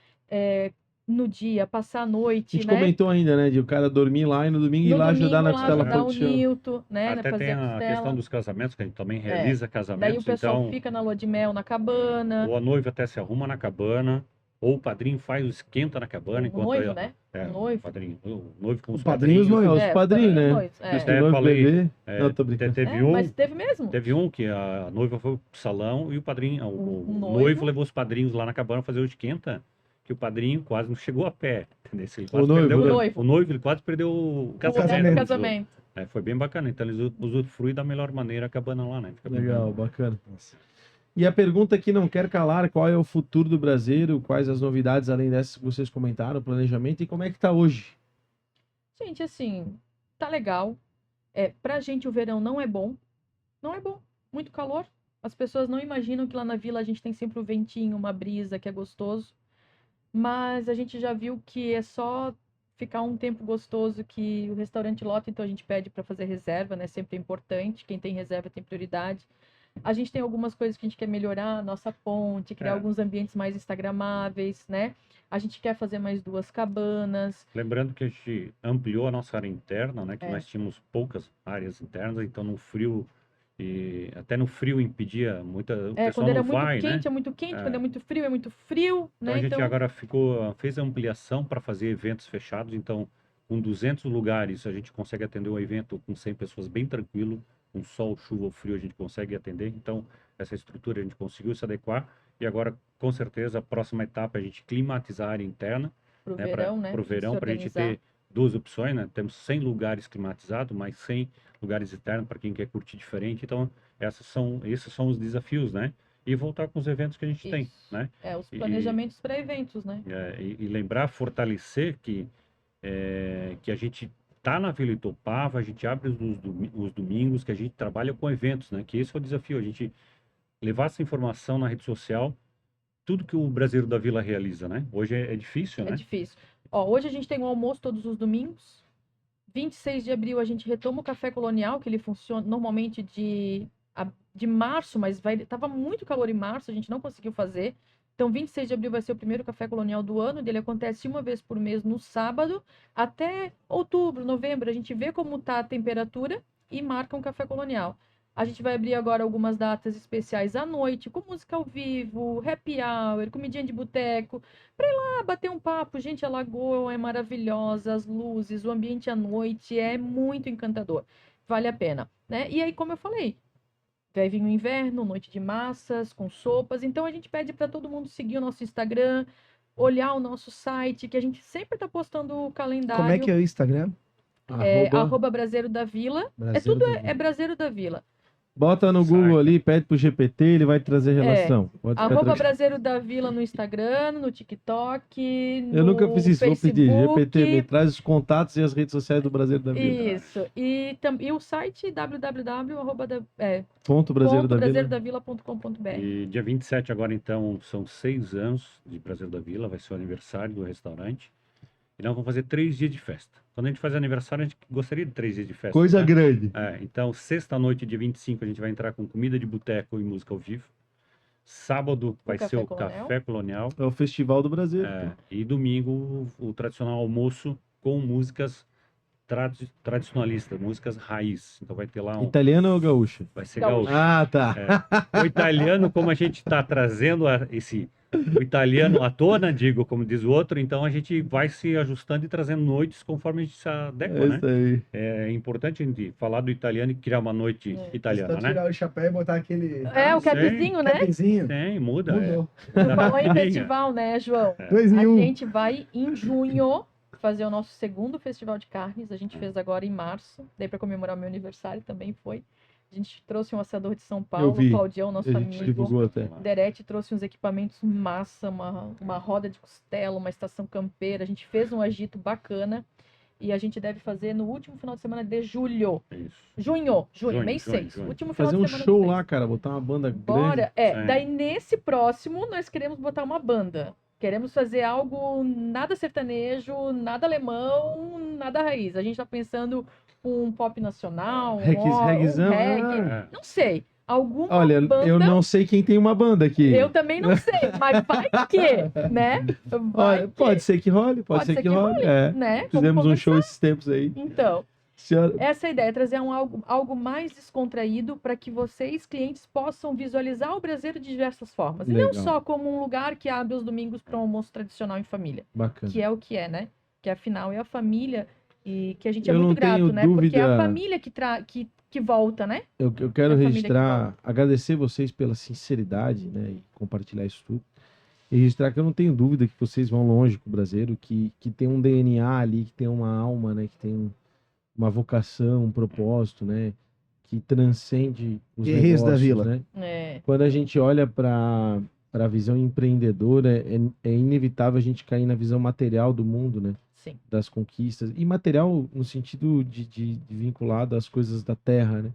no dia, passar a A noite, gente né? comentou ainda, né? De o cara dormir lá e no domingo ir No lá domingo, ajudar na lá costela ajudar o produção. Nilton, né? Até fazer tem a a costela. questão dos casamentos, que a gente também realiza Daí casamentos. o pessoal Então, fica na lua de mel na cabana. ou a noiva até se arruma na cabana, ou o padrinho faz o esquenta na cabana. O enquanto noivo, né? O noivo. padrinho. O noivo com os O padrinho e os padrinhos. noivos. Os padrinhos, né? noivos, Diz que É, o noivo falei, bebê. É, Não, tô brincando. Teve um, Mas teve mesmo. teve um que a noiva foi pro salão e o padrinho, o noivo. noivo levou os padrinhos lá na cabana fazer o esquenta, que o padrinho quase não chegou a pé. Entendeu? Ele quase O noivo, perdeu, né? O noivo. o noivo, ele quase perdeu o casamento. Casamento. Foi bem bacana. Então eles usufruem da melhor maneira a cabana lá, né? Fica bem Legal, bacana. E a pergunta que não quer calar, qual é o futuro do Brasil? Quais as novidades, além dessas que vocês comentaram, planejamento, e como é que tá hoje? Gente, assim, tá legal. Pra gente o verão não é bom. Não é bom. Muito calor. As pessoas não imaginam que lá na vila a gente tem sempre o ventinho, uma brisa que é gostoso. Mas a gente já viu que é só ficar um tempo gostoso que o restaurante lota, então a gente pede para fazer reserva, né? Sempre é importante. Quem tem reserva tem prioridade. A gente tem algumas coisas que a gente quer melhorar, nossa ponte, criar alguns ambientes mais instagramáveis, né? A gente quer fazer mais 2 cabanas. Lembrando que a gente ampliou a nossa área interna, né? Que nós tínhamos poucas áreas internas, então no frio, e até no frio impedia muita. O pessoal Quando era não muito vai, quente, né? é muito quente, quando é muito frio, Então né? a gente agora fez a ampliação para fazer eventos fechados. Então, com 200 lugares, a gente consegue atender um evento com 100 pessoas bem tranquilo. Com sol, chuva ou frio, a gente consegue atender. Então, essa estrutura a gente conseguiu se adequar. E agora, com certeza, a próxima etapa é a gente climatizar a área interna. Pro Né, verão, né? Para o verão, para a gente ter 2 opções, né? Temos 100 lugares climatizados, mais 100 lugares externos para quem quer curtir diferente. Então, esses são os desafios, né? E voltar com os eventos que a gente tem, né? Os planejamentos para eventos, né? E lembrar, fortalecer que a gente tá na Vila Itopava, a gente abre os domingos, que a gente trabalha com eventos, né? Que esse é o desafio, a gente levar essa informação na rede social, tudo que o Brasileiro da Vila realiza, né? Hoje é difícil, né? É difícil. Hoje a gente tem um almoço todos os domingos. 26 de abril a gente retoma o Café Colonial, que ele funciona normalmente de março, mas tava muito calor em março, a gente não conseguiu fazer. Então, 26 de abril vai ser o primeiro Café Colonial do ano. Ele acontece uma vez por mês no sábado, até outubro, novembro. A gente vê como está a temperatura e marca um Café Colonial. A gente vai abrir agora algumas datas especiais à noite, com música ao vivo, happy hour, comidinha de boteco, para ir lá bater um papo. Gente, a lagoa é maravilhosa, as luzes, o ambiente à noite é muito encantador. Vale a pena, né? E aí, como eu falei, vai vir o inverno, noite de massas, com sopas. Então a gente pede para todo mundo seguir o nosso Instagram, olhar o nosso site, que a gente sempre está postando o calendário. Como é que é o Instagram? @Braseiro da Vila. É Braseiro da Vila. Bota no Google ali, pede pro GPT, ele vai trazer relação. Braseiro da Vila no Instagram, no TikTok, no Eu nunca fiz isso, Facebook. vou pedir. GPT, me traz os contatos e as redes sociais do Braseiro da Vila. Isso. E o site www.braseirodavila.com.br. E dia 27 agora, então, são 6 anos de Braseiro da Vila, vai ser o aniversário do restaurante. E nós vamos fazer 3 dias de festa. Quando a gente faz aniversário, a gente gostaria de 3 dias de festa. Coisa grande. Então, sexta-noite, dia 25, a gente vai entrar com comida de boteco e música ao vivo. Sábado vai ser o Café Colonial. É o Festival do Brasil. E domingo, o tradicional almoço com músicas tradicionalistas, músicas raiz. Então vai ter lá Italiano ou gaúcho? Vai ser gaúcho. Ah, tá. O italiano, como a gente está trazendo o italiano à tona, digo, como diz o outro, então a gente vai se ajustando e trazendo noites conforme a gente se adequa, né? Aí. É importante a gente falar do italiano e criar uma noite italiana, né? Tirar o chapéu e botar aquele... o capzinho, né? Tem, muda. Mudou. Falou em festival, né, João? 2 em 1. A gente vai em junho fazer o nosso segundo festival de carnes. A gente fez agora em março, daí para comemorar o meu aniversário também foi. A gente trouxe um assador de São Paulo, o Claudião, nosso amigo. Derete trouxe uns equipamentos massa, uma roda de costela, uma estação campeira. A gente fez um agito bacana e a gente deve fazer no último final de semana de julho. Isso. Junho, mês 6. Junho. Fazer um show lá, cara, botar uma banda grande. Daí nesse próximo nós queremos botar uma banda. Queremos fazer algo nada sertanejo, nada alemão, nada raiz. A gente tá pensando um pop nacional, reggae, não sei. Alguma banda... eu não sei quem tem uma banda aqui. Eu também não sei, mas vai que, né? Pode ser que role, pode ser que role. Né? Fizemos um show esses tempos aí. Então, essa é a ideia, trazer algo mais descontraído para que vocês, clientes, possam visualizar o Brasil de diversas formas. Legal. E não só como um lugar que abre os domingos para um almoço tradicional em família. Bacana. Que é o que é, né? Que afinal é a família e que a gente é muito grato, né? Porque é a família que volta, né? Eu quero registrar, agradecer vocês pela sinceridade, né? E compartilhar isso tudo. E registrar que eu não tenho dúvida que vocês vão longe com o brasileiro, que tem um DNA ali, que tem uma alma, né? Que tem uma vocação, um propósito, né? Que transcende os Guerreiros da negócios, Vila. né? É, Quando a gente olha para a visão empreendedora, é inevitável a gente cair na visão material do mundo, né? sim. Das conquistas. E material no sentido de vinculado às coisas da terra, né?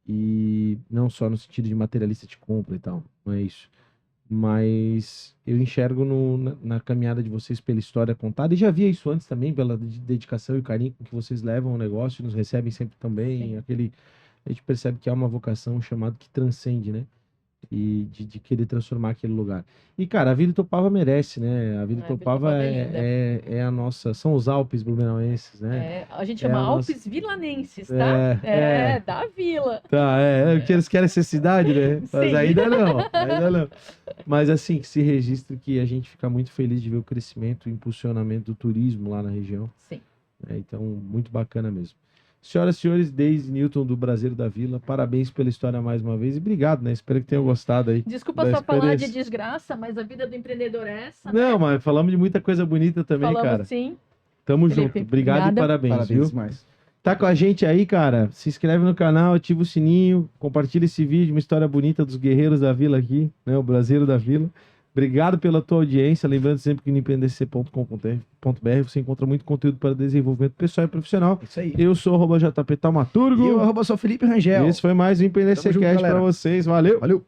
E não só no sentido de materialista de compra e tal, não é isso. Mas eu enxergo na caminhada de vocês pela história contada, e já via isso antes também, pela dedicação e carinho com que vocês levam o negócio, e nos recebem sempre também, Sim. a gente percebe que há uma vocação, um chamado que transcende, né? E de querer transformar aquele lugar. E, cara, a Vila Itopava merece, né? A Vila Vila Itopava Itopava é é a nossa... São os Alpes blumenauenses, né? É, a gente É chama a nossa- Alpes Vilanenses, tá? Da vila. Tá, porque eles querem ser cidade, né? Mas Sim. ainda não, ainda não. Mas assim, que se registre que a gente fica muito feliz de ver o crescimento e impulsionamento do turismo lá na região. Sim. Né? Então, muito bacana mesmo. Senhoras e senhores, Deise Newton do Braseiro da Vila, parabéns pela história mais uma vez e obrigado, né? Espero que tenham gostado aí. Desculpa da só falar de experiência. desgraça, mas a vida do empreendedor é essa, né? Não, mas falamos de muita coisa bonita também, Falamos cara. sim. Tamo Felipe, junto. Obrigado obrigada. e parabéns, Parabéns viu? demais. Tá com a gente aí, cara? Se inscreve no canal, ativa o sininho, compartilha esse vídeo, uma história bonita dos guerreiros da Vila aqui, né? O Braseiro da Vila. Obrigado pela tua audiência. Lembrando sempre que no independência.com.br você encontra muito conteúdo para desenvolvimento pessoal e profissional. Isso aí. Eu sou o @JP E Taumaturgo. eu, @sou Felipe Rangel. Esse foi mais um Independência Tamo junto, Cast para galera. vocês. Valeu! Valeu.